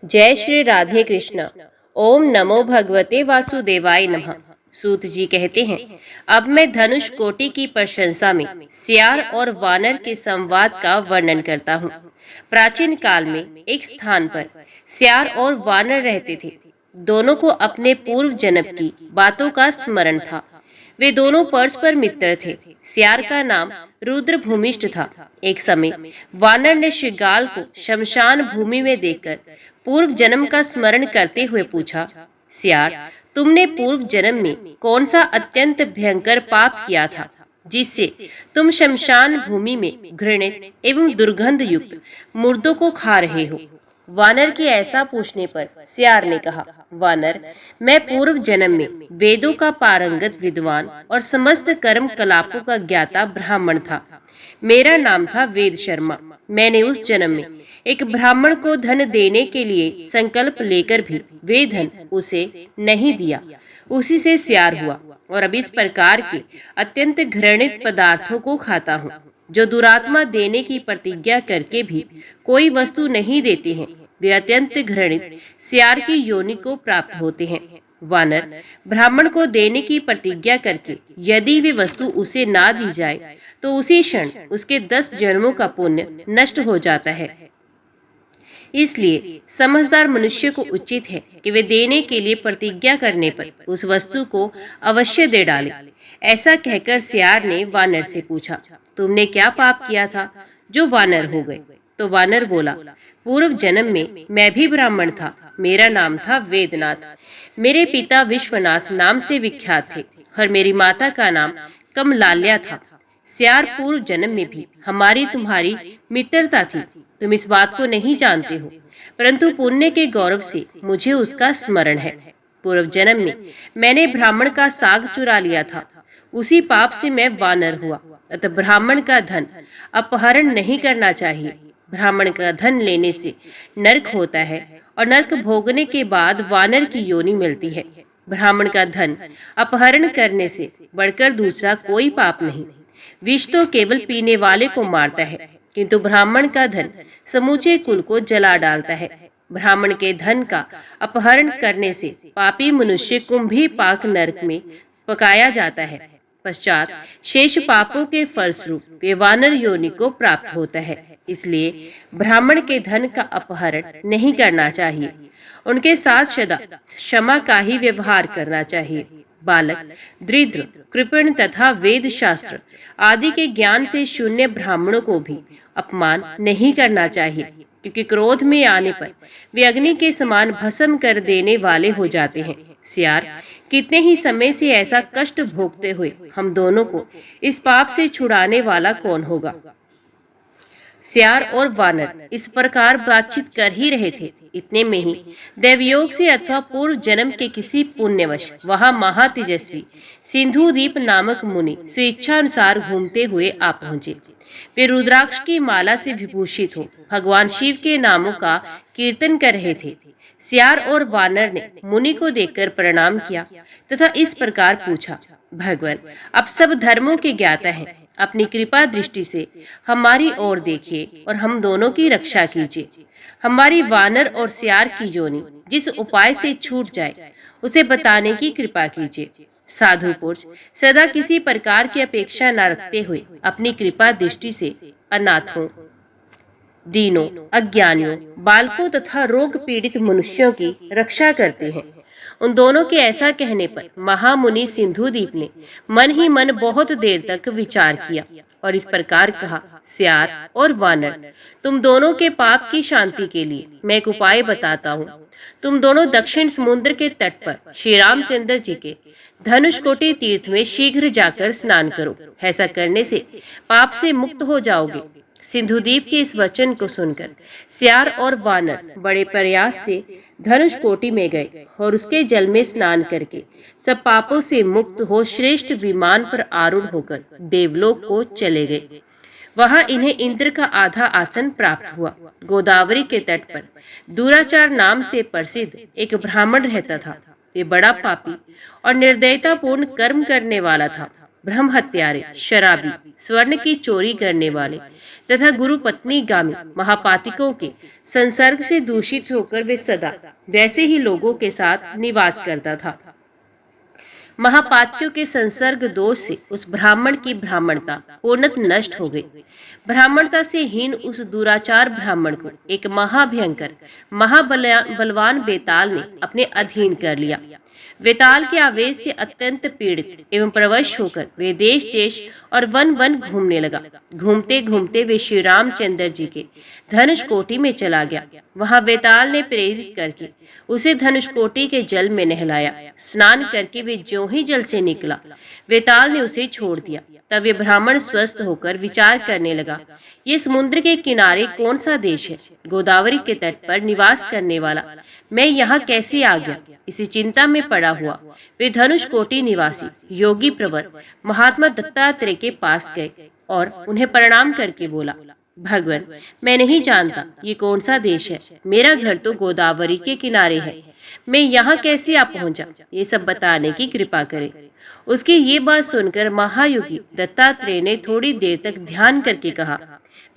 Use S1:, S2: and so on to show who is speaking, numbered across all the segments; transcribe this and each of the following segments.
S1: जय श्री राधे कृष्ण। ओम नमो भगवते वासुदेवाय नमः। सूत जी कहते हैं, अब मैं धनुष कोटि की प्रशंसा में सियार और वानर के संवाद का वर्णन करता हूँ। प्राचीन काल में एक स्थान पर सियार और वानर रहते थे। दोनों को अपने पूर्व जन्म की बातों का स्मरण था। वे दोनों परस्पर मित्र थे। सियार का नाम रुद्र भूमिष्ठ था। एक समय वानर ने श्रृगाल को शमशान भूमि में देखकर पूर्व जन्म का स्मरण करते हुए पूछा, सियार, तुमने पूर्व जन्म में कौन सा अत्यंत भयंकर पाप किया था जिससे तुम शमशान भूमि में घृणित एवं दुर्गंध युक्त मुर्दों को खा रहे हो। वानर के ऐसा पूछने पर सियार ने कहा, वानर, मैं पूर्व जन्म में वेदों का पारंगत विद्वान और समस्त कर्म कलापों का ज्ञाता ब्राह्मण था। मेरा नाम था वेद शर्मा। मैंने उस जन्म में एक ब्राह्मण को धन देने के लिए संकल्प लेकर भी वे धन उसे नहीं दिया। उसी से सियार हुआ और अब इस प्रकार के अत्यंत घृणित पदार्थों को खाता हूँ जो दुरात्मा देने की प्रतिज्ञा करके भी कोई वस्तु नहीं देते हैं। वे अत्यंत घृणित सियार की योनि को प्राप्त होते हैं। वानर, ब्राह्मण को देने की प्रतिज्ञा करके यदि वे वस्तु उसे ना दी जाए तो उसी क्षण उसके 10 जन्मों का पुण्य नष्ट हो जाता है। इसलिए समझदार मनुष्य को उचित है कि वे देने के लिए प्रतिज्ञा करने पर उस वस्तु को अवश्य दे डाले। ऐसा कहकर सियार ने वानर से पूछा, तुमने क्या पाप किया था जो वानर हो गए? तो वानर बोला, पूर्व जन्म में मैं भी ब्राह्मण था। मेरा नाम था वेदनाथ। मेरे पिता विश्वनाथ नाम से विख्यात थे और मेरी माता का नाम कमलाल्या था। सियार, पूर्व जन्म में भी हमारी तुम्हारी मित्रता थी। तुम इस बात को नहीं जानते हो, परंतु पुण्य के गौरव से मुझे उसका स्मरण है। पूर्व जन्म में मैंने ब्राह्मण का साग चुरा लिया था। उसी पाप से मैं वानर हुआ। अतः ब्राह्मण का धन अपहरण नहीं करना चाहिए। ब्राह्मण का धन लेने से नरक होता है और नरक भोगने के बाद वानर की योनि मिलती है। ब्राह्मण का धन अपहरण करने से बढ़कर दूसरा कोई पाप नहीं। विष तो केवल पीने वाले को मारता है, किंतु ब्राह्मण का धन समूचे कुल को जला डालता है। ब्राह्मण के धन का अपहरण करने से पापी मनुष्य कुंभी पाक नरक में पकाया जाता है। पश्चात शेष पापों के फलस्वरूप वे वानर योनि को प्राप्त होता है। इसलिए ब्राह्मण के धन का अपहरण नहीं करना चाहिए। उनके साथ सदा क्षमा का ही व्यवहार करना चाहिए। बालक, दरिद्र, कृपण तथा वेद शास्त्र आदि के ज्ञान से शून्य ब्राह्मणों को भी अपमान नहीं करना चाहिए, क्योंकि क्रोध में आने पर वे अग्नि के समान भस्म कर देने वाले हो जाते हैं। सियार, कितने ही समय से ऐसा कष्ट भोगते हुए हम दोनों को इस पाप से छुड़ाने वाला कौन होगा? सियार और वानर इस प्रकार बातचीत कर ही रहे थे। इतने में ही देवयोग से अथवा पूर्व जन्म के किसी पुण्यवश वहां महातेजस्वी सिंधुदीप नामक मुनि स्वेच्छानुसार घूमते हुए आ पहुंचे। वे रुद्राक्ष की माला से विभूषित हो भगवान शिव के नामों का कीर्तन कर रहे थे। सियार और वानर ने मुनि को देखकर प्रणाम किया तथा इस प्रकार पूछा, भगवान, आप सब धर्मों के ज्ञाता हैं। अपनी कृपा दृष्टि से हमारी ओर देखिए और हम दोनों की रक्षा कीजिए। हमारी वानर और सियार की योनि जिस उपाय से छूट जाए उसे बताने की कृपा कीजिए। साधु पुरुष सदा किसी प्रकार की अपेक्षा न रखते हुए अपनी कृपा दृष्टि से अनाथों, दीनों, अज्ञानियों, बालकों तथा रोग पीड़ित मनुष्यों की रक्षा करते हैं। उन दोनों के ऐसा कहने पर महामुनि सिंधुदीप ने मन ही मन बहुत देर तक विचार किया और इस प्रकार कहा, सियार और वानर, तुम दोनों के पाप की शांति के लिए मैं एक उपाय बताता हूँ। तुम दोनों दक्षिण समुद्र के तट पर श्री रामचंद्र जी के धनुषकोटि तीर्थ में शीघ्र जाकर स्नान करो। ऐसा करने से पाप से मुक्त हो जाओगे। सिंधुदीप के इस वचन को सुनकर सियार और वानर बड़े प्रयास से धनुषकोटि में गए और उसके जल में स्नान करके सब पापों से मुक्त हो श्रेष्ठ विमान पर आरूढ़ होकर देवलोक को चले गए। वहां इन्हें इंद्र का आधा आसन प्राप्त हुआ। गोदावरी के तट पर दुराचार नाम से प्रसिद्ध एक ब्राह्मण रहता था। वे बड़ा पापी और निर्दयतापूर्ण कर्म करने वाला था। ब्रह्म हत्यारे, शराबी, स्वर्ण की चोरी करने वाले तथा गुरु पत्नी गामी महापातिकों के संसर्ग से दूषित होकर वे सदा वैसे ही लोगों के साथ निवास करता था। महापात्यों के संसर्ग दोष से उस ब्राह्मण की ब्राह्मणता पूर्णतः नष्ट हो गई। ब्राह्मणता से हीन उस दुराचार ब्राह्मण को एक महाभयंकर महाबलवान बेताल ने अपने अधीन कर लिया। वेताल के आवेश से अत्यंत पीड़ित एवं प्रवश होकर वे देश देश और वन वन घूमने लगा। घूमते घूमते वे श्री रामचंद्र जी के धनुषकोटि में चला गया। वहां वेताल ने प्रेरित करके उसे धनुषकोटि के जल में नहलाया। स्नान करके वे ज्यों ही जल से निकला, वेताल ने उसे छोड़ दिया। तब वे ब्राह्मण स्वस्थ होकर विचार करने लगा, ये समुद्र के किनारे कौन सा देश है? गोदावरी के तट पर निवास करने वाला मैं यहाँ कैसे आ गया? इसी चिंता में पड़ा हुआ वे धनुषकोटि निवासी योगी प्रवर महात्मा दत्तात्रेय के पास गए और उन्हें प्रणाम करके बोला, भगवान, मैं नहीं जानता ये कौन सा देश है। मेरा घर तो गोदावरी के किनारे है, मैं यहाँ कैसे आ पहुंचा? ये सब बताने की कृपा करें। उसकी ये बात सुनकर महायोगी दत्तात्रेय ने थोड़ी देर तक ध्यान करके कहा,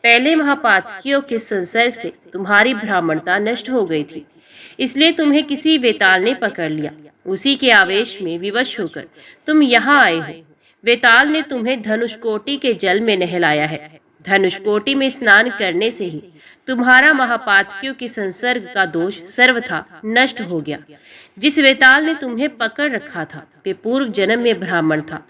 S1: पहले महापातकियों के संसर्ग से तुम्हारी ब्राह्मणता नष्ट हो गई थी, इसलिए तुम्हें किसी वेताल ने पकड़ लिया। उसी के आवेश में विवश होकर तुम यहाँ आए हो। वेताल ने तुम्हें धनुषकोटि के जल में नहलाया है। धनुषकोटि में स्नान करने से ही तुम्हारा महापातकियों के संसर्ग का दोष सर्वथा नष्ट हो गया। जिस वेताल ने तुम्हें पकड़ रखा था वे पूर्व जन्म में ब्राह्मण था।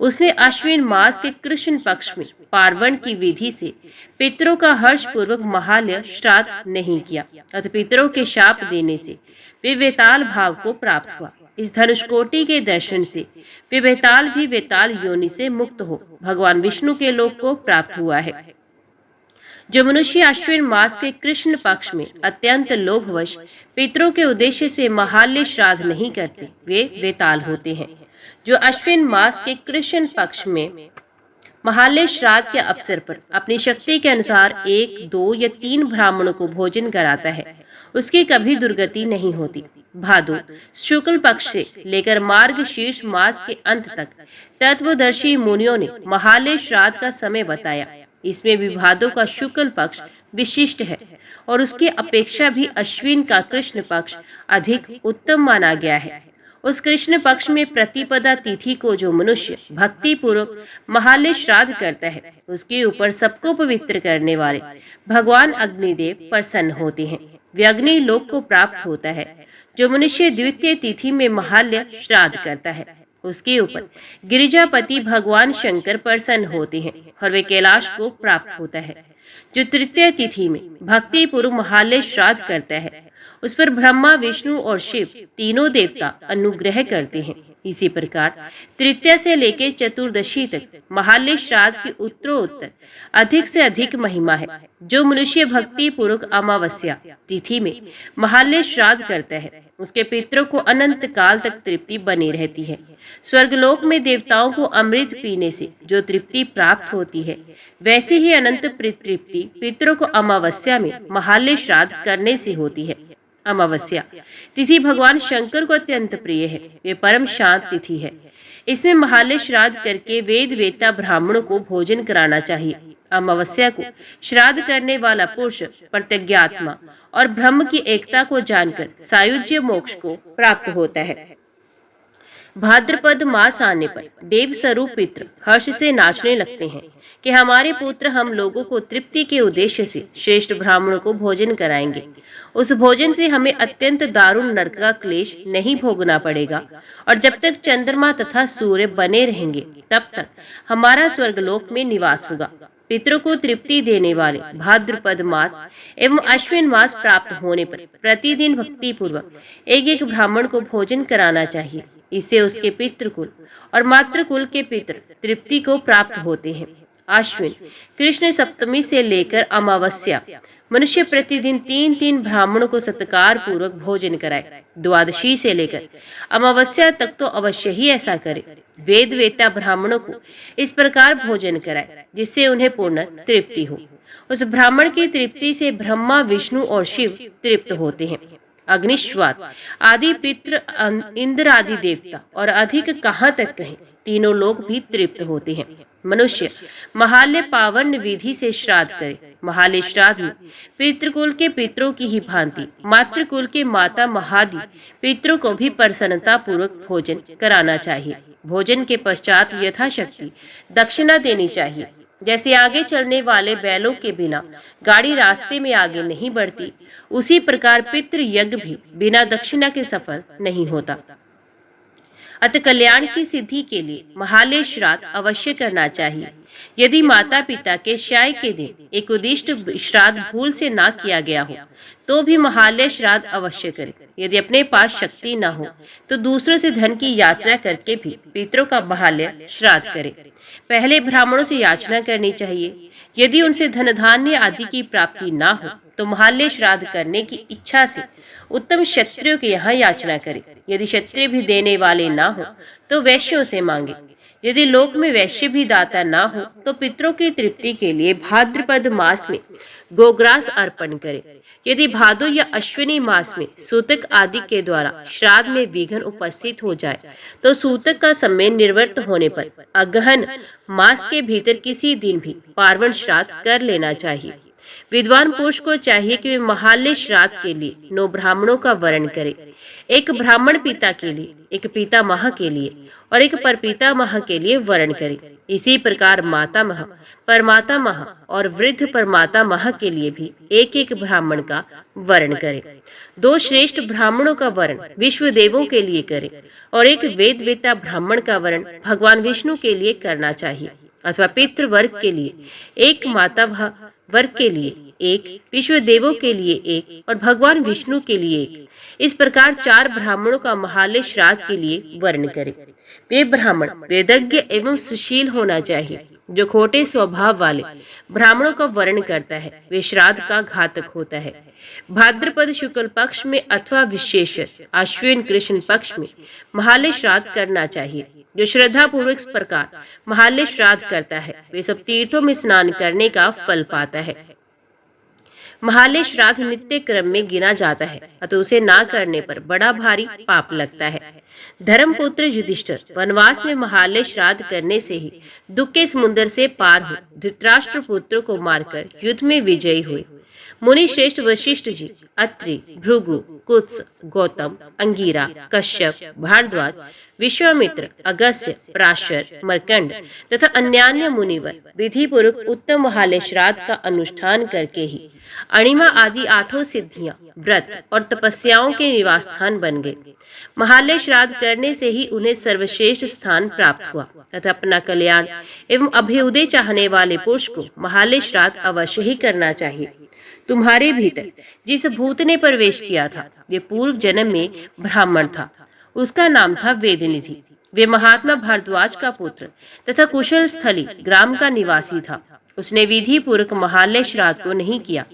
S1: उसने अश्विन मास के कृष्ण पक्ष में पार्वण की विधि से पितरों का हर्ष पूर्वक महालय श्राद्ध नहीं किया, अतः पितरों के शाप देने से वे वेताल भाव को प्राप्त हुआ। इस धनुषकोटि के दर्शन से वे वेताल भी वेताल योनि से मुक्त हो भगवान विष्णु के लोक को प्राप्त हुआ है। जो मनुष्य अश्विन मास के कृष्ण पक्ष में अत्यंत लोभवश पितरों के उद्देश्य से महालय श्राद्ध नहीं करते वे वेताल होते हैं। जो अश्विन मास के कृष्ण पक्ष में महालय श्राद्ध के अवसर पर अपनी शक्ति के अनुसार 1, 2 या 3 ब्राह्मणों को भोजन कराता है, उसकी कभी दुर्गति नहीं होती। भादो शुक्ल पक्ष से लेकर मार्ग शीर्ष मास के अंत तक तत्वदर्शी मुनियों ने महालय श्राद्ध का समय बताया। इसमें भी भादो का शुक्ल पक्ष विशिष्ट है और उसकी अपेक्षा भी अश्विन का कृष्ण पक्ष अधिक उत्तम माना गया है। उस कृष्ण पक्ष में प्रतिपदा तिथि को जो मनुष्य भक्ति पूर्वक महालय श्राद्ध करता है उसके ऊपर सबको पवित्र करने वाले भगवान अग्निदेव प्रसन्न होते हैं। वे अग्नि लोक को प्राप्त होता है। जो मनुष्य द्वितीय तिथि में महालय श्राद्ध करता है उसके ऊपर गिरिजापति भगवान शंकर प्रसन्न होते हैं और वे कैलाश को प्राप्त होता है। जो तृतीय तिथि में भक्ति पूर्व महालय श्राद्ध करता है उस पर ब्रह्मा, विष्णु और शिव तीनों देवता अनुग्रह करते हैं। इसी प्रकार तृतीया से लेकर चतुर्दशी तक महालय श्राद्ध की उत्तरोत्तर अधिक से अधिक महिमा है। जो मनुष्य भक्ति पूर्वक अमावस्या तिथि में महालय श्राद्ध करता है उसके पितरों को अनंत काल तक तृप्ति बनी रहती है। स्वर्गलोक में देवताओं को अमृत पीने से जो तृप्ति प्राप्त होती है वैसे ही अनंत तृप्ति पितरों को अमावस्या में महालय श्राद्ध करने से होती है। अमावस्या तिथि भगवान शंकर को अत्यंत प्रिय है। वे परम शांत तिथि है। इसमें महालय श्राद्ध करके वेद वेत्ता ब्राह्मणों को भोजन कराना चाहिए। अमावस्या को श्राद्ध करने वाला पुरुष प्रत्यज्ञात्मा और ब्रह्म की एकता को जानकर सायुज्य मोक्ष को प्राप्त होता है। भाद्रपद मास आने पर देव स्वरूप पितृ हर्ष से नाचने लगते हैं कि हमारे पुत्र हम लोगों को तृप्ति के उद्देश्य से श्रेष्ठ ब्राह्मणों को भोजन कराएंगे। उस भोजन से हमें अत्यंत दारुण नरक का क्लेश नहीं भोगना पड़ेगा और जब तक चंद्रमा तथा सूर्य बने रहेंगे तब तक हमारा स्वर्गलोक में निवास होगा। पितरों को तृप्ति देने वाले भाद्रपद मास एवं अश्विन मास प्राप्त होने पर प्रतिदिन भक्ति पूर्वक एक एक ब्राह्मण को भोजन कराना चाहिए। इससे उसके पितृकुल और मातृकुल के पितृ तृप्ति को प्राप्त होते हैं। अश्विन कृष्ण सप्तमी से लेकर अमावस्या मनुष्य प्रतिदिन 3-3 ब्राह्मणों को सत्कार पूर्वक भोजन कराए। द्वादशी से लेकर अमावस्या तक तो अवश्य ही ऐसा करे। वेद वेत्ता ब्राह्मणों को इस प्रकार भोजन कराए जिससे उन्हें पूर्ण तृप्ति हो। उस ब्राह्मण की तृप्ति से ब्रह्मा, विष्णु और शिव तृप्त होते हैं। अग्निश्वात आदि पितृ, इंद्र आदि देवता और अधिक कहाँ तक कहें तीनों लोग भी तृप्त होते हैं। मनुष्य महाल्य पावन विधि से श्राद्ध करे। महाल्य श्राद्ध में पितृकुल के पितरों की ही भांति मातृकुल के माता महादि पितरों को भी प्रसन्नता पूर्वक भोजन कराना चाहिए। भोजन के पश्चात यथाशक्ति दक्षिणा देनी चाहिए। जैसे आगे चलने वाले बैलों के बिना गाड़ी रास्ते में आगे नहीं बढ़ती, उसी प्रकार पितृ यज्ञ भी बिना दक्षिणा के सफल नहीं होता। अतः कल्याण की सिद्धि के लिए महालय श्राद्ध अवश्य करना चाहिए। यदि माता पिता के श्राद्ध के दिन एक उद्दिष्ट श्राद्ध भूल से ना किया गया हो तो भी महालय श्राद्ध अवश्य करें। यदि अपने पास शक्ति न हो तो दूसरों से धन की याचना करके भी पितरों का महालय श्राद्ध करें। पहले ब्राह्मणों से याचना करनी चाहिए। यदि उनसे धन धान्य आदि की प्राप्ति न हो तो महालय श्राद्ध करने की इच्छा से उत्तम क्षत्रियों के यहाँ याचना करें। यदि क्षत्रिय भी देने वाले ना हो तो वैश्यों से मांगे। यदि लोक में वैश्य भी दाता ना हो तो पितरों की तृप्ति के लिए भाद्रपद मास में गोग्रास अर्पण करें। यदि भादो या अश्विनी मास में सूतक आदि के द्वारा श्राद्ध में विघ्न उपस्थित हो जाए तो सूतक का समय निर्वर्त होने पर अगहन मास के भीतर किसी दिन भी पार्वण श्राद्ध कर लेना चाहिए। विद्वान पुरुष को चाहिए कि वे महालय श्राद्ध के लिए 9 ब्राह्मणों का वर्ण करें। एक ब्राह्मण पिता के लिए, एक पितामह के लिए और एक परपितामह के लिए वर्ण करें। इसी प्रकार मातामह, परमातामह और वृद्ध परमातामह के लिए भी एक एक ब्राह्मण का वर्ण करें। 2 श्रेष्ठ ब्राह्मणों का वर्ण विश्व देवों के लिए करें और एक वेदवेता ब्राह्मण का वर्ण भगवान विष्णु के लिए करना चाहिए। अथवा पितृ वर्ग के लिए एक, माता वर्ग के लिए एक, विश्व देवों के लिए एक और भगवान विष्णु के लिए एक। इस प्रकार 4 ब्राह्मणों का महालय श्राद्ध के लिए वर्ण करें। वे ब्राह्मण वेदज्ञ एवं सुशील होना चाहिए। जो खोटे स्वभाव वाले ब्राह्मणों का वर्ण करता है वे श्राद्ध का घातक होता है। भाद्रपद शुक्ल पक्ष में अथवा विशेष अश्विन कृष्ण पक्ष में महालय श्राद्ध करना चाहिए। जो श्रद्धा पूर्वक इस प्रकार महालय श्राद्ध करता है वे सब तीर्थों में स्नान करने का फल पाता है। महालय श्राद्ध नित्य क्रम में गिना जाता है, अतः उसे ना करने पर बड़ा भारी पाप लगता है। धर्मपुत्र युधिष्ठिर वनवास में महालय श्राद्ध करने से ही दुख के समुद्र से पार हो धृतराष्ट्र पुत्र को मारकर युद्ध में विजयी हुए। मुनि श्रेष्ठ वशिष्ठ जी, अत्रि, भृगु, कुत्स, गौतम, अंगीरा, कश्यप, भारद्वाज, विश्वामित्र, अगस्त्य, पराशर, मर्कंड तथा अन्यान्य मुनिवर विधि पूर्वक उत्तम महालय श्राद्ध का अनुष्ठान करके ही अणिमा आदि 8 सिद्धियां, व्रत और तपस्याओं के निवास स्थान बन गए। महालय श्राद्ध करने से ही उन्हें सर्वश्रेष्ठ स्थान प्राप्त हुआ तथा अपना कल्याण एवं अभ्युदय चाहने वाले पुरुष को महालय श्राद्ध अवश्य ही करना चाहिए। तुम्हारे भीतर जिस भूत ने प्रवेश किया था ये पूर्व जन्म में ब्राह्मण था। उसका नाम था वेदनिधि। वे महात्मा भारद्वाज का पुत्र तथा कुशल स्थली ग्राम का निवासी था। उसने विधि पूर्वक महालय श्राद्ध को नहीं किया,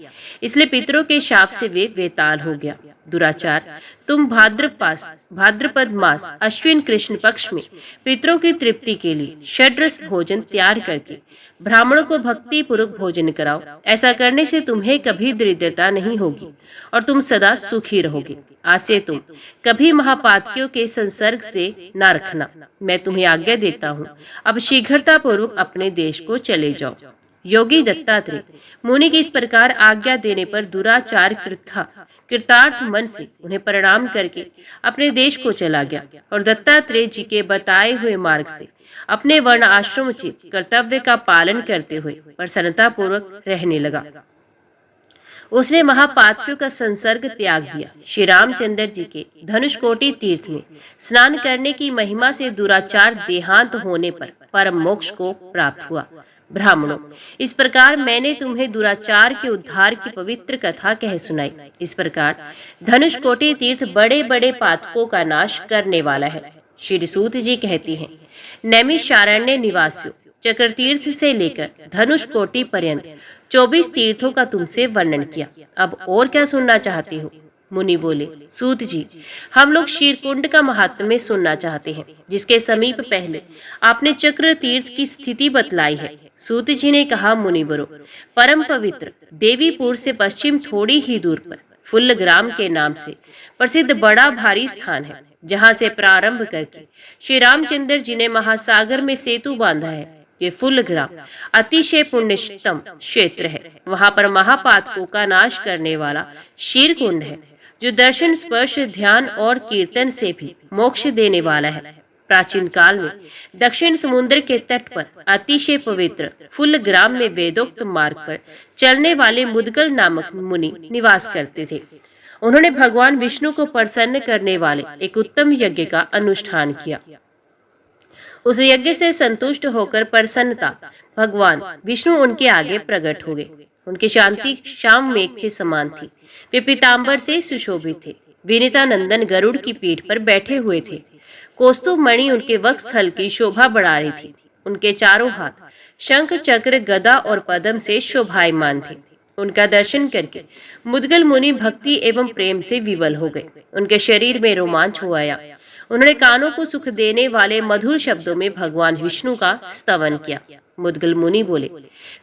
S1: इसलिए पितरों के शाप से वे वेताल हो गया। दुराचार, तुम भाद्रपद मास अश्विन कृष्ण पक्ष में पितरों की तृप्ति के लिए षड्रस भोजन तैयार करके ब्राह्मणों को भक्ति पूर्वक भोजन कराओ। ऐसा करने से तुम्हें कभी दरिद्रता नहीं होगी और तुम सदा सुखी रहोगे। आज से तुम कभी महापातकियों के संसर्ग से न रखना। मैं तुम्हें आज्ञा देता हूँ, अब शीघ्रता पूर्वक अपने देश को चले जाओ। योगी दत्तात्रेय मुनि की इस प्रकार आज्ञा देने पर दुराचार कृतार्थ मन से उन्हें प्रणाम करके अपने देश को चला गया और दत्तात्रेय जी के बताए हुए मार्ग से अपने वर्ण आश्रम उचित कर्तव्य का पालन करते हुए प्रसन्नता पूर्वक रहने लगा। उसने महापातकियों का संसर्ग त्याग दिया। श्री रामचंद्र जी के धनुषकोटि तीर्थ में स्नान करने की महिमा से दुराचार देहांत होने पर परम मोक्ष को प्राप्त हुआ। ब्राह्मणों, इस प्रकार मैंने तुम्हें दुराचार के उद्धार की पवित्र कथा कह सुनाई। इस प्रकार धनुषकोटि तीर्थ बड़े बड़े पातकों का नाश करने वाला है। श्री सूत जी कहती हैं, नैमिषारण्य निवासियों, चक्र तीर्थ से लेकर धनुषकोटि पर्यंत 24 तीर्थों का तुमसे वर्णन किया। अब और क्या सुनना चाहते हो? मुनि बोले, सूत जी, हम लोग शीरकुंड का महात्म्य सुनना चाहते हैं, जिसके समीप पहले आपने चक्र तीर्थ की स्थिति बतलाई है। सूत जी ने कहा, मुनिवरों, परम पवित्र देवीपुर से पश्चिम थोड़ी ही दूर पर फुल्लग्राम के नाम से प्रसिद्ध बड़ा भारी स्थान है। जहाँ से प्रारंभ करके श्री रामचंद्र जी ने महासागर में सेतु बांधा है। ये फुलग्राम अतिशय पुण्यतम क्षेत्र है। वहां पर महापातकों का नाश करने वाला शीर कुंड है, जो दर्शन, स्पर्श, ध्यान और कीर्तन से भी मोक्ष देने वाला है। प्राचीन काल में दक्षिण समुद्र के तट पर अतिशय पवित्र फुलग्राम में वेदोक्त मार्ग पर चलने वाले मुदगल नामक मुनि निवास करते थे। उन्होंने भगवान विष्णु को प्रसन्न करने वाले एक उत्तम यज्ञ का अनुष्ठान किया। उस यज्ञ से संतुष्ट होकर प्रसन्नता भगवान विष्णु उनके आगे प्रकट हो गए। उनकी शांति शाम मेघ के समान थी। वे पीतांबर से सुशोभित थे। विनीता नंदन गरुड़ की पीठ पर बैठे हुए थे। कौस्तुभ मणि उनके वक्षस्थल की शोभा बढ़ा रही थी। उनके चारों हाथ शंख, चक्र, गदा और पद्म से शोभायमान थे। उनका दर्शन करके मुदगल मुनि भक्ति एवं प्रेम से विवल हो गए। उनके शरीर में रोमांच हो आया। उन्होंने कानों को सुख देने वाले मधुर शब्दों में भगवान विष्णु का स्तवन किया। मुदगल मुनि बोले,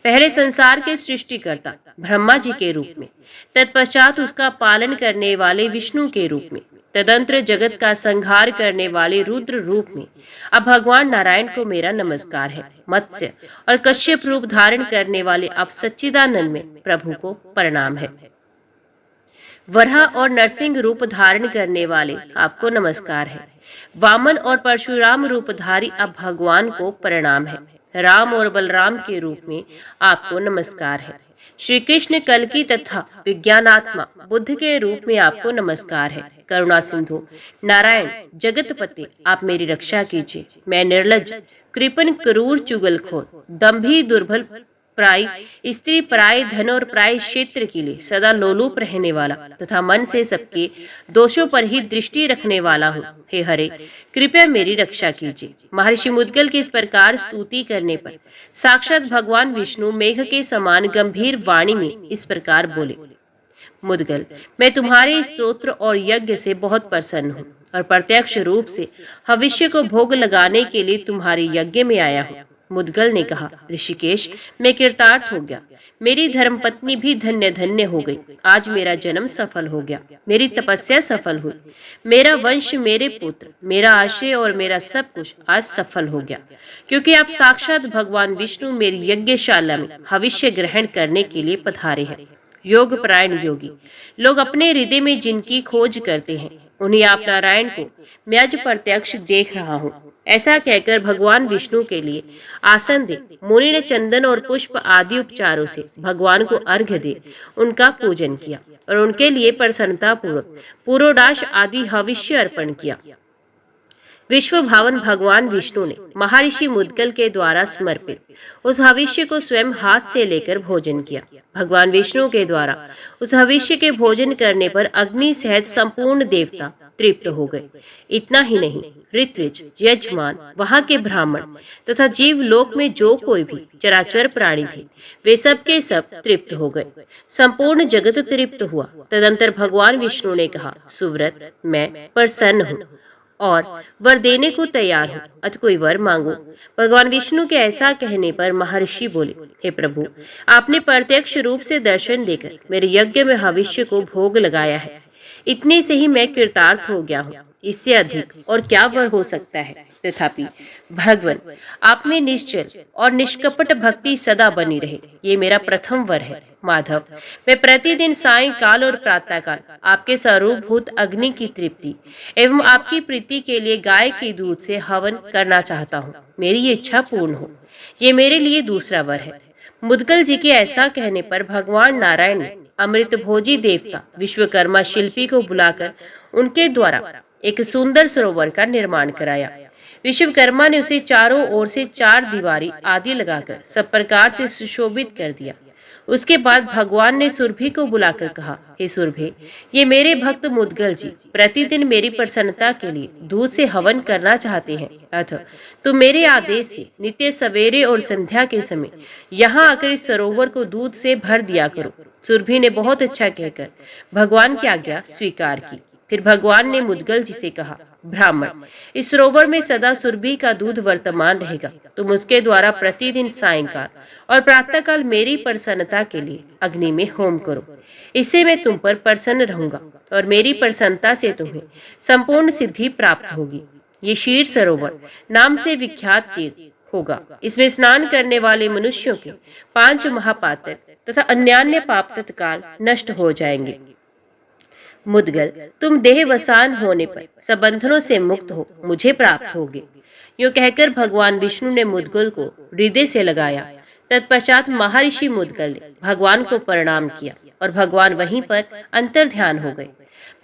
S1: पहले संसार के सृष्टिकर्ता ब्रह्मा जी के रूप में, तत्पश्चात उसका पालन करने वाले विष्णु के रूप में, तदंतर जगत का संहार करने वाले रुद्र रूप में अब भगवान नारायण को मेरा नमस्कार है। मत्स्य और कश्यप रूप धारण करने वाले अब सच्चिदानंद में प्रभु को प्रणाम है। वराह और नरसिंह रूप धारण करने वाले आपको नमस्कार है। वामन और परशुराम रूपधारी अब भगवान को प्रणाम है। राम और बलराम के रूप में आपको नमस्कार है। श्री कृष्ण कल्कि तथा विज्ञानात्मा बुद्ध के रूप में आपको नमस्कार है। करुणा सिंधु नारायण जगतपति, आप मेरी रक्षा कीजिए। मैं निर्लज्ज, कृपण, क्रूर, चुगलखोर, दंभी, दुर्बल, प्राय स्त्री, प्राय धन और प्राय क्षेत्र के लिए सदा लोलुप रहने वाला तथा मन से सबके दोषों पर ही दृष्टि रखने वाला हूँ। हे हरे, कृपया मेरी रक्षा कीजिए। महर्षि मुदगल की इस प्रकार स्तुति करने पर साक्षात भगवान विष्णु मेघ के समान गंभीर वाणी में इस प्रकार बोले, मुदगल, मैं तुम्हारे स्तोत्र और यज्ञ से बहुत प्रसन्न हूँ और प्रत्यक्ष रूप से भविष्य को भोग लगाने के लिए तुम्हारे यज्ञ में आया हूँ। मुदगल ने कहा, ऋषिकेश, मैं कृतार्थ हो गया। मेरी धर्मपत्नी भी धन्य धन्य हो गई। आज मेरा जन्म सफल हो गया। मेरी तपस्या सफल हुई। मेरा वंश, मेरे पुत्र, मेरा आश्रय और मेरा सब कुछ आज सफल हो गया, क्योंकि आप साक्षात भगवान विष्णु मेरी यज्ञशाला में भविष्य ग्रहण करने के लिए पधारे हैं। योग परायण योगी लोग अपने हृदय में जिनकी खोज करते हैं, उन्हें आप नारायण को मैं आज प्रत्यक्ष देख रहा हूँ। ऐसा कहकर भगवान विष्णु के लिए आसन दे मुनि ने चंदन और पुष्प आदि उपचारों से भगवान को अर्घ्य दे उनका पूजन किया और उनके लिए प्रसन्नता पूर्वक पुरोडाश आदि हविष्य अर्पण किया। विश्व भावन भगवान विष्णु ने महर्षि मुदगल के द्वारा समर्पित उस हविष्य को स्वयं हाथ से लेकर भोजन किया। भगवान विष्णु के द्वारा उस हविष्य के भोजन करने पर अग्नि सहित संपूर्ण देवता तृप्त हो गए। इतना ही नहीं, ऋत्विज, यजमान, वहां के ब्राह्मण तथा जीव लोक में जो कोई भी चराचर प्राणी थे, वे सब के सब तृप्त हो गए। संपूर्ण जगत तृप्त हुआ। तदंतर भगवान विष्णु ने कहा, सुव्रत, मैं प्रसन्न हूँ और वर देने को तैयार हूँ, अत कोई वर मांगो। भगवान विष्णु के ऐसा कहने पर महर्षि बोले, हे प्रभु, आपने प्रत्यक्ष रूप से दर्शन देकर मेरे यज्ञ में हविष्य को भोग लगाया है। इतने से ही मैं कृतार्थ हो गया हूँ। इससे अधिक और क्या वर हो सकता है। तथापि भगवान, आप में निश्चल और निष्कपट भक्ति सदा बनी रहे, ये मेरा प्रथम वर है। माधव, मैं प्रतिदिन सायंकाल और प्रातःकाल आपके स्वरूपभूत अग्नि की तृप्ति एवं आपकी प्रीति के लिए गाय के दूध से हवन करना चाहता हूँ। मेरी ये इच्छा पूर्ण हो, ये मेरे लिए दूसरा वर है। मुदगल जी के ऐसा कहने पर भगवान नारायण ने अमृत भोजी देवता विश्वकर्मा शिल्पी को बुलाकर उनके द्वारा एक सुंदर सरोवर का निर्माण कराया। विश्वकर्मा ने उसे चारों ओर से 4 दीवारी आदि लगाकर सब प्रकार से सुशोभित कर दिया। उसके बाद भगवान ने सुरभि को बुलाकर कहा, हे सुरभि, ये मेरे भक्त मुदगल जी प्रतिदिन मेरी प्रसन्नता के लिए दूध से हवन करना चाहते हैं, अतः तुम मेरे आदेश से नित्य सवेरे और संध्या के समय यहाँ आकर इस सरोवर को दूध से भर दिया करो। सुरभि ने बहुत अच्छा कहकर भगवान की आज्ञा स्वीकार की। फिर भगवान ने मुदगल जी से कहा, ब्राह्मण, इस सरोवर में सदा सुरभि का दूध वर्तमान रहेगा। तुम उसके द्वारा प्रतिदिन सायंकाल और प्रातःकाल मेरी प्रसन्नता के लिए अग्नि में होम करो। इससे मैं तुम पर प्रसन्न रहूंगा और मेरी प्रसन्नता से तुम्हें संपूर्ण सिद्धि प्राप्त होगी। ये क्षीर सरोवर नाम से विख्यात तीर्थ होगा। इसमें स्नान करने वाले मनुष्यों के 5 महापातक तथा अन्यान्य पाप तत्काल नष्ट हो जाएंगे। मुद्गल, तुम देहवसान होने पर सब बंधनों से मुक्त हो मुझे प्राप्त होगे। यूं कहकर भगवान विष्णु ने मुद्गल को हृदय से लगाया। तत्पश्चात महर्षि मुद्गल ने भगवान को प्रणाम किया और भगवान वहीं पर अंतर ध्यान हो गए।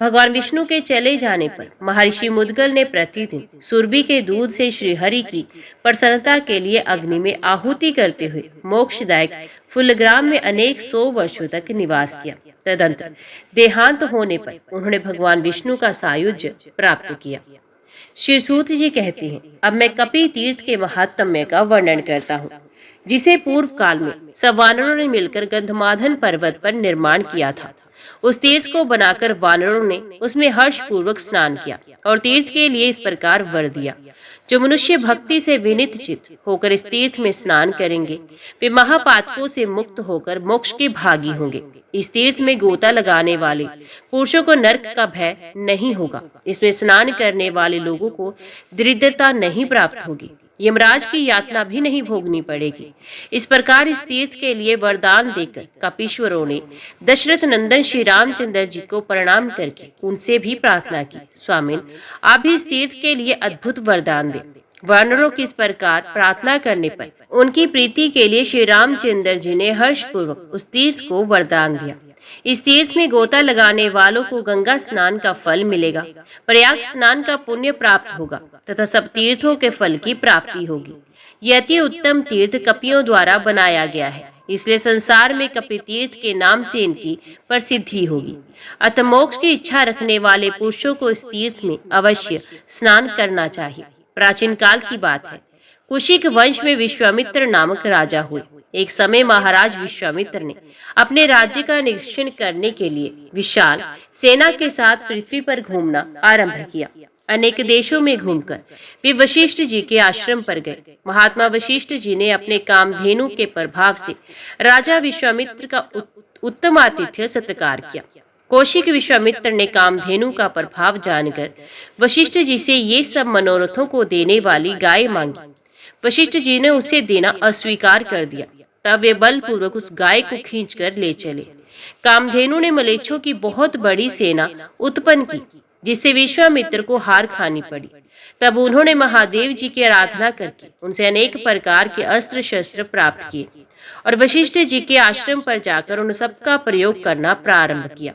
S1: भगवान विष्णु के चले जाने पर महर्षि मुद्गल ने प्रतिदिन सुरभि के दूध से श्रीहरि की प्रसन्नता के लिए अग्नि में आहुति करते हुए मोक्षदायक फुलग्राम में अनेक 100 वर्षों तक निवास किया। तदंतर देहांत होने पर उन्होंने भगवान विष्णु का सायुज्य प्राप्त किया। श्रीसूत जी कहते हैं, अब मैं कपि तीर्थ के महात्म्य का वर्णन करता हूँ, जिसे पूर्व काल में सब वानरों ने मिलकर गंधमादन पर्वत पर निर्माण किया था। उस तीर्थ को बनाकर वानरों ने उसमें हर्ष पूर्वक स्नान किया और तीर्थ के लिए इस प्रकार वर दिया, जो मनुष्य भक्ति से विनित चित्त होकर इस तीर्थ में स्नान करेंगे वे महापातकों से मुक्त होकर मोक्ष के भागी होंगे। इस तीर्थ में गोता लगाने वाले पुरुषों को नरक का भय नहीं होगा। इसमें स्नान करने वाले लोगों को दरिद्रता नहीं प्राप्त होगी। यमराज की यातना भी नहीं भोगनी पड़ेगी। इस प्रकार इस तीर्थ के लिए वरदान देकर कपीश्वरों ने दशरथ नंदन श्री रामचंद्र जी को प्रणाम करके उनसे भी प्रार्थना की, स्वामिन आप भी इस तीर्थ के लिए अद्भुत वरदान दें। वानरों की इस प्रकार प्रार्थना करने पर उनकी प्रीति के लिए श्री रामचंद्र जी ने हर्षपूर्वक उस तीर्थ को वरदान दिया। इस तीर्थ में गोता लगाने वालों को गंगा स्नान का फल मिलेगा, प्रयाग स्नान का पुण्य प्राप्त होगा तथा सब तीर्थों के फल की प्राप्ति होगी। यह अति उत्तम तीर्थ कपियों द्वारा बनाया गया है, इसलिए संसार में कपि तीर्थ के नाम से इनकी प्रसिद्धि होगी। अतः मोक्ष की इच्छा रखने वाले पुरुषों को इस तीर्थ में अवश्य स्नान करना चाहिए। प्राचीन काल की बात है, कुशिक वंश में विश्वामित्र नामक राजा हुए। एक समय महाराज विश्वामित्र ने अपने राज्य का निरीक्षण करने के लिए विशाल सेना के साथ पृथ्वी पर घूमना आरंभ किया। अनेक देशों में घूमकर वे वशिष्ठ जी के आश्रम पर गए। महात्मा वशिष्ठ जी ने अपने कामधेनु के प्रभाव से राजा विश्वामित्र का उत्तम आतिथ्य सत्कार किया। कौशिक विश्वामित्र ने कामधेनु का प्रभाव जानकर वशिष्ठ जी से ये सब मनोरथों को देने वाली गाय मांगी। वशिष्ठ जी ने उसे देना अस्वीकार कर दिया। तब वे बलपूर्वक उस गाय को खींचकर ले चले। कामधेनु ने मलेच्छों की बहुत बड़ी सेना उत्पन्न की, जिससे विश्वामित्र को हार खानी पड़ी। तब उन्होंने महादेव जी की आराधना करके उनसे अनेक प्रकार के अस्त्र शस्त्र प्राप्त किए और वशिष्ठ जी के आश्रम पर जाकर उन सबका प्रयोग करना प्रारंभ किया।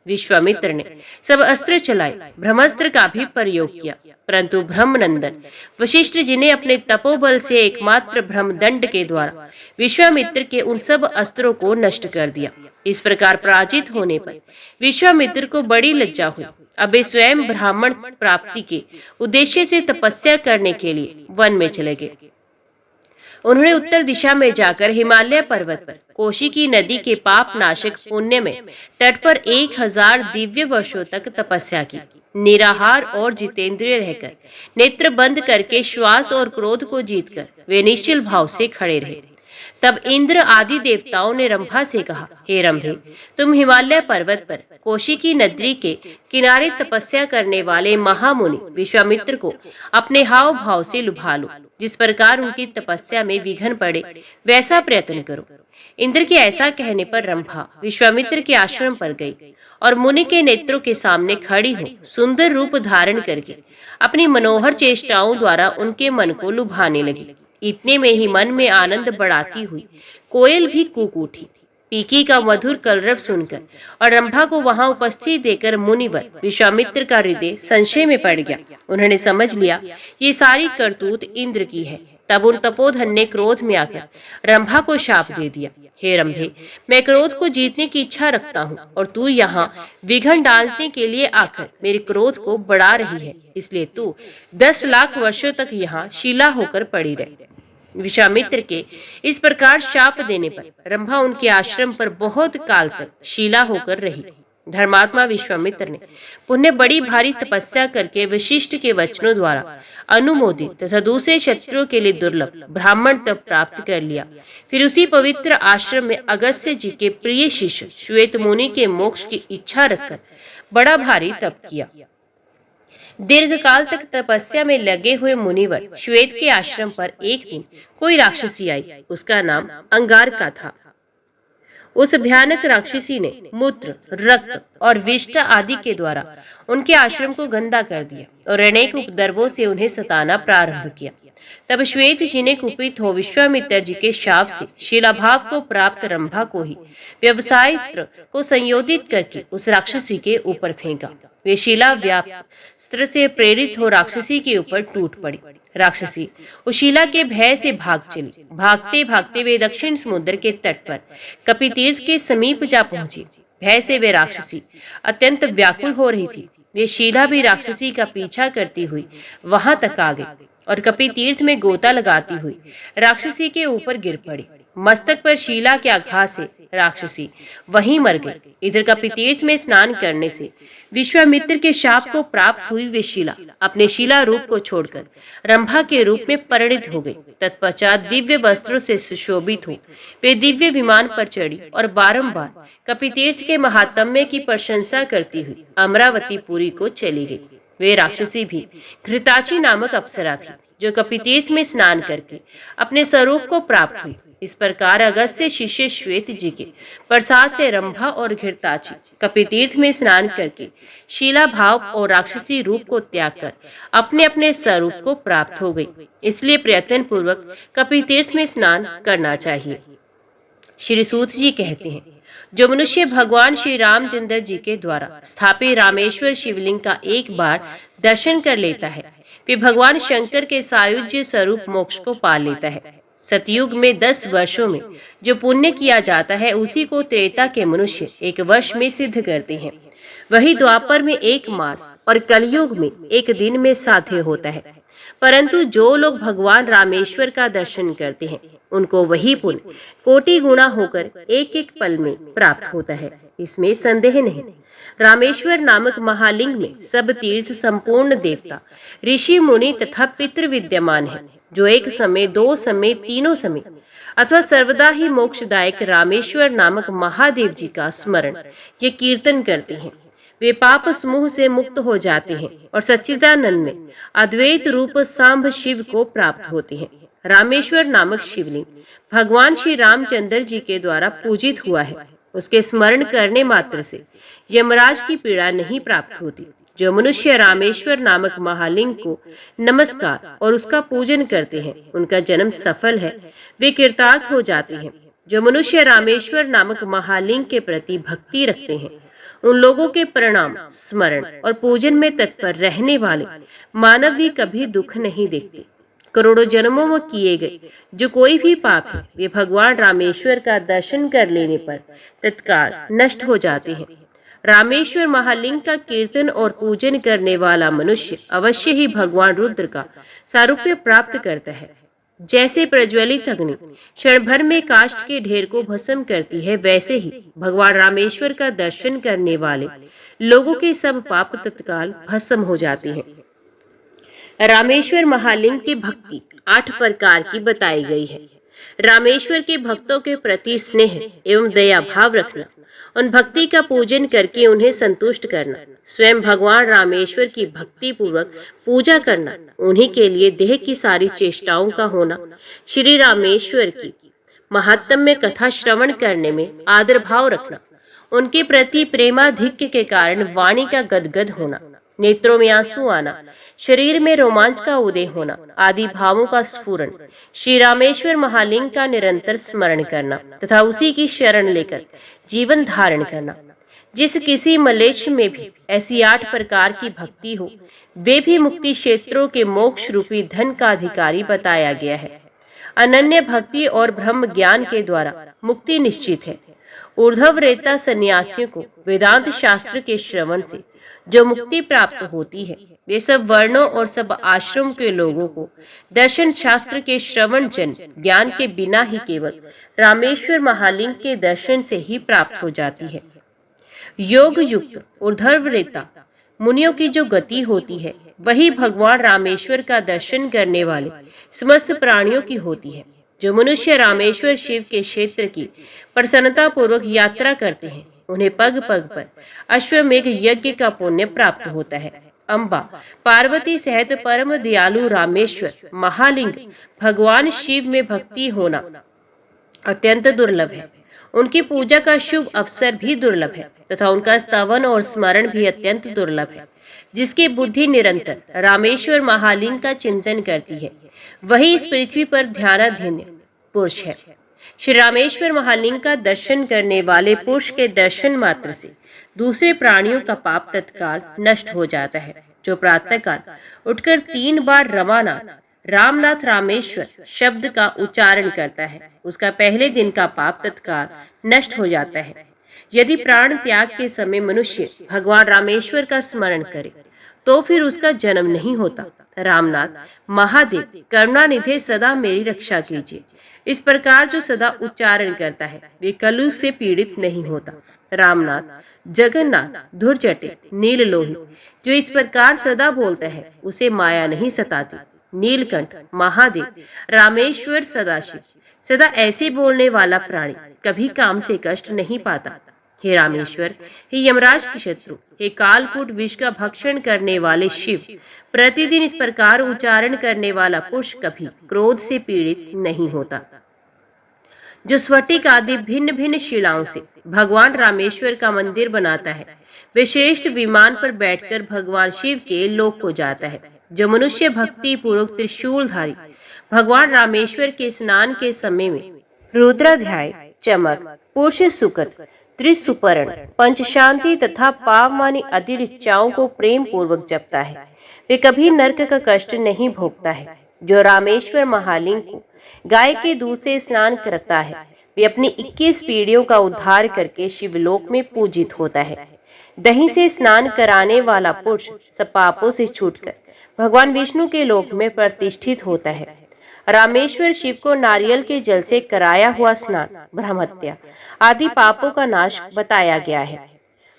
S1: विश्वामित्र ने सब अस्त्र चलाए, ब्रह्मास्त्र का भी प्रयोग किया, परंतु ब्रह्मनंदन वशिष्ठ जी ने अपने तपोबल से एकमात्र ब्रह्मदंड के द्वारा विश्वामित्र के उन सब अस्त्रों को नष्ट कर दिया। इस प्रकार पराजित होने पर विश्वामित्र को बड़ी लज्जा हुई। अब वे स्वयं ब्राह्मण प्राप्ति के उद्देश्य से तपस्या करने के लिए वन में चले गए। उन्होंने उत्तर दिशा में जाकर हिमालय पर्वत पर कौशिकी नदी के पाप नाशक पुण्य में तट पर 1000 दिव्य वर्षों तक तपस्या की। निराहार और जितेंद्रिय रहकर नेत्र बंद करके श्वास और क्रोध को जीतकर वे निश्चल भाव से खड़े रहे। तब इंद्र आदि देवताओं ने रंभा से कहा, हे रंभे, तुम हिमालय पर्वत पर कौशिकी नदी के किनारे तपस्या करने वाले महामुनि विश्वामित्र को अपने हाव भाव से लुभा लो। जिस प्रकार उनकी तपस्या में विघ्न पड़े वैसा प्रयत्न करो। इंद्र के ऐसा कहने पर रंभा विश्वामित्र के आश्रम पर गई और मुनि के नेत्रों के सामने खड़ी हो सुंदर रूप धारण करके अपनी मनोहर चेष्टाओं द्वारा उनके मन को लुभाने लगी। इतने में ही मन में आनंद बढ़ाती हुई कोयल भी कूक उठी। पीकी का मधुर कलरव सुनकर और रंभा को वहां उपस्थित देकर मुनिवर विश्वामित्र का हृदय संशय में पड़ गया। उन्होंने समझ लिया ये सारी करतूत इंद्र की है। तब उन तपोधन ने क्रोध में आकर रंभा को शाप दे दिया, हे रंभे, मैं क्रोध को जीतने की इच्छा रखता हूँ और तू यहाँ विघ्न डालने के लिए आकर मेरे क्रोध को बढ़ा रही है, इसलिए तू 10 लाख वर्षों तक यहाँ शिला होकर पड़ी रहे। विश्वामित्र के इस प्रकार शाप देने पर रंभा उनके आश्रम पर बहुत काल तक शिला होकर रही। धर्मात्मा विश्वामित्र ने पुनः बड़ी भारी तपस्या करके वशिष्ठ के वचनों द्वारा अनुमोदित तथा दूसरे शत्रुओं के लिए दुर्लभ ब्राह्मण तप प्राप्त कर लिया। फिर उसी पवित्र आश्रम में अगस्त्य जी के प्रिय शिष्य श्वेत मुनि के मोक्ष की इच्छा रखकर बड़ा भारी तप किया। दीर्घ काल तक तपस्या में लगे हुए मुनिवर श्वेत के आश्रम पर एक दिन कोई राक्षसी आई। उसका नाम अंगारका था। उस भयानक राक्षसी ने मूत्र, रक्त और विष्ट आदि के द्वारा उनके आश्रम को गंदा कर दिया और अनेक उपद्रवों से उन्हें सताना प्रारंभ किया। तब श्वेत जी ने कुपित हो विश्वामित्र जी के शाप से शिलाभाव को प्राप्त रंभा को ही व्यवसायित्र को संयोजित करके उस राक्षसी के ऊपर फेंका। वे शिला व्याप्त स्त्र से प्रेरित हो राक्षसी के ऊपर टूट पड़ी। राक्षसी उस शिला के भय से भाग चली। भागते भागते वे दक्षिण समुद्र के तट पर कपितीर्थ के समीप जा पहुंची। भय से वे राक्षसी अत्यंत व्याकुल हो रही थी। वे शिला भी राक्षसी का पीछा करती हुई वहां तक आ गई और कपितीर्थ में गोता लगाती हुई राक्षसी के ऊपर गिर पड़ी। मस्तक पर शिला के आघात से राक्षसी वहीं मर गई। इधर कपितीर्थ में स्नान करने से विश्वामित्र के शाप को प्राप्त हुई वे शिला अपने शिला रूप को छोड़कर रंभा के रूप में परिणित हो गई। तत्पश्चात दिव्य वस्त्रों से सुशोभित हो वे दिव्य विमान पर चढ़ी और बारंबार कपितीर्थ के महात्म्य की प्रशंसा करती हुई अमरावती पुरी को चली गई। वे राक्षसी भी घृताची नामक अप्सरा थी जो कपितीर्थ में स्नान करके अपने स्वरूप को प्राप्त हुई। इस प्रकार अगस्त्य शिष्य श्वेत जी के प्रसाद से रंभा और घृताची कपितीर्थ में स्नान करके शीला भाव और राक्षसी रूप को त्याग कर अपने अपने स्वरूप को प्राप्त हो गई। इसलिए प्रयत्न पूर्वक कपितीर्थ में स्नान करना चाहिए। श्री सूत जी कहते हैं, जो मनुष्य भगवान श्री रामचंद्र जी के द्वारा स्थापित रामेश्वर शिवलिंग का एक बार दर्शन कर लेता है, वे भगवान शंकर के सायुज्य स्वरूप मोक्ष को पा लेता है। सतयुग में 10 वर्षों में जो पुण्य किया जाता है उसी को त्रेता के मनुष्य 1 वर्ष में सिद्ध करते हैं। वही द्वापर में 1 मास और कलयुग में 1 दिन में साध्य होता है। परंतु जो लोग भगवान रामेश्वर का दर्शन करते हैं उनको वही पुण्य कोटि गुणा होकर एक एक पल में प्राप्त होता है, इसमें संदेह नहीं। रामेश्वर नामक महालिंग में सब तीर्थ, संपूर्ण देवता, ऋषि मुनि तथा पितृ विद्यमान है, जो एक समय, 2 समय, तीनों समय अथवा सर्वदा ही मोक्षदायक रामेश्वर नामक महादेव जी का स्मरण ये कीर्तन करते हैं। वे पाप समूह से मुक्त हो जाते हैं और सच्चिदानंद में अद्वैत रूप सांब शिव को प्राप्त होते हैं। रामेश्वर नामक शिवलिंग भगवान श्री रामचंद्र जी के द्वारा पूजित हुआ है। उसके स्मरण करने मात्र से यमराज की पीड़ा नहीं प्राप्त होती। जो मनुष्य रामेश्वर नामक महालिंग को नमस्कार और उसका पूजन करते हैं उनका जन्म सफल है, वे कृतार्थ हो जाते हैं। जो मनुष्य रामेश्वर नामक महालिंग के प्रति भक्ति रखते हैं उन लोगों के प्रणाम, स्मरण और पूजन में तत्पर रहने वाले मानव भी कभी दुख नहीं देखते। करोड़ों जन्मों में किए गए जो कोई भी पाप है वे भगवान रामेश्वर का दर्शन कर लेने पर तत्काल नष्ट हो जाते हैं। रामेश्वर महालिंग का कीर्तन और पूजन करने वाला मनुष्य अवश्य ही भगवान रुद्र का सारूप्य प्राप्त करता है। जैसे प्रज्वलित अग्नि क्षण भर में काष्ठ के ढेर को भस्म करती है, वैसे ही भगवान रामेश्वर का दर्शन करने वाले लोगों के सब पाप तत्काल भस्म हो जाते हैं। रामेश्वर महालिंग की भक्ति 8 प्रकार की बताई गई है। रामेश्वर के भक्तों के प्रति स्नेह एवं दया भाव रखना, उन भक्ति का पूजन करके उन्हें संतुष्ट करना, स्वयं भगवान रामेश्वर की भक्ति पूर्वक पूजा करना, उन्हीं के लिए देह की सारी चेष्टाओं का होना, श्री रामेश्वर की महात्म्य कथा श्रवण करने में आदर भाव रखना, उनके प्रति प्रेमाधिक्य के कारण वाणी का गदगद होना, नेत्रों में आंसू आना, शरीर में रोमांच का उदय होना आदि भावों का स्फुरण, श्री रामेश्वर महालिंग का निरंतर स्मरण करना तथा उसी की शरण लेकर जीवन धारण करना। जिस किसी मलेच्छ में भी ऐसी 8 प्रकार की भक्ति हो, वे भी मुक्ति क्षेत्रों के मोक्ष रूपी धन का अधिकारी बताया गया है। अनन्य भक्ति और ब्रह्म ज्ञान के द्वारा मुक्ति निश्चित है। ऊर्ध्व रेता सन्यासियों को वेदांत शास्त्र के श्रवण से जो मुक्ति प्राप्त होती है, वे सब वर्णों और सब आश्रम के लोगों को दर्शन शास्त्र के श्रवण जन ज्ञान के बिना ही केवल रामेश्वर महालिंग के दर्शन से ही प्राप्त हो जाती है। योग युक्त ऊर्ध्वरेता मुनियों की जो गति होती है वही भगवान रामेश्वर का दर्शन करने वाले समस्त प्राणियों की होती है। जो मनुष्य रामेश्वर शिव के क्षेत्र की प्रसन्नता पूर्वक यात्रा करते हैं उन्हें पग पग पर अश्वमेघ यज्ञ का पुण्य प्राप्त होता है। अम्बा पार्वती सहित परम दयालु रामेश्वर महालिंग भगवान शिव में भक्ति होना अत्यंत दुर्लभ है। उनकी पूजा का शुभ अवसर भी दुर्लभ है तथा उनका स्तवन और स्मरण भी अत्यंत दुर्लभ है। जिसकी बुद्धि निरंतर रामेश्वर महालिंग का चिंतन करती है वही इस पृथ्वी पर ध्यानाधीन पुरुष है। श्री रामेश्वर महालिंग का दर्शन करने वाले पुरुष के दर्शन मात्र से दूसरे प्राणियों का पाप तत्काल नष्ट हो जाता है। जो प्रातःकाल उठकर 3 बार रमानाथ रामनाथ रामेश्वर शब्द का उच्चारण करता है उसका पहले दिन का पाप तत्काल नष्ट हो जाता है। यदि प्राण त्याग के समय मनुष्य भगवान रामेश्वर का स्मरण करे तो फिर उसका जन्म नहीं होता। रामनाथ महादेव करुणानिधि सदा मेरी रक्षा कीजिए, इस प्रकार जो सदा उच्चारण करता है वे कलुष से पीड़ित नहीं होता। रामनाथ जगन्नाथ धुरजटे नील लोहित जो इस प्रकार सदा बोलता है उसे माया नहीं सताती। नीलकंठ महादेव रामेश्वर सदाशिव सदा ऐसे बोलने वाला प्राणी कभी काम से कष्ट नहीं पाता। हे रामेश्वर, हे यमराज के शत्रु, हे कालकूट विष का भक्षण करने वाले शिव, प्रतिदिन इस प्रकार उच्चारण करने वाला पुरुष कभी क्रोध से पीड़ित नहीं होता। जो स्फटिक आदि भिन्न भिन्न शिलाओं से भगवान रामेश्वर का मंदिर बनाता है वे श्रेष्ठ विमान पर बैठकर भगवान शिव के लोक को जाता है। जो मनुष्य भक्ति पूर्वक त्रिशूलधारी भगवान रामेश्वर के स्नान के समय में रुद्राध्याय, चमक, पुरुष सुकत, त्रिसुपर्ण, पंचशांति तथा पावमानी आदि ऋचाओं को प्रेम पूर्वक जपता है वे कभी नरक का कष्ट नहीं भोगता है। जो रामेश्वर महालिंग को गाय के दूध से स्नान करता है वे अपनी 21 पीढ़ियों का उद्धार करके शिवलोक में पूजित होता है। दही से स्नान कराने वाला पुरुष सब पापों से छूटकर भगवान विष्णु के लोक में प्रतिष्ठित होता है। रामेश्वर शिव को नारियल के जल से कराया हुआ स्नान ब्रह्महत्या आदि पापों का नाश बताया गया है।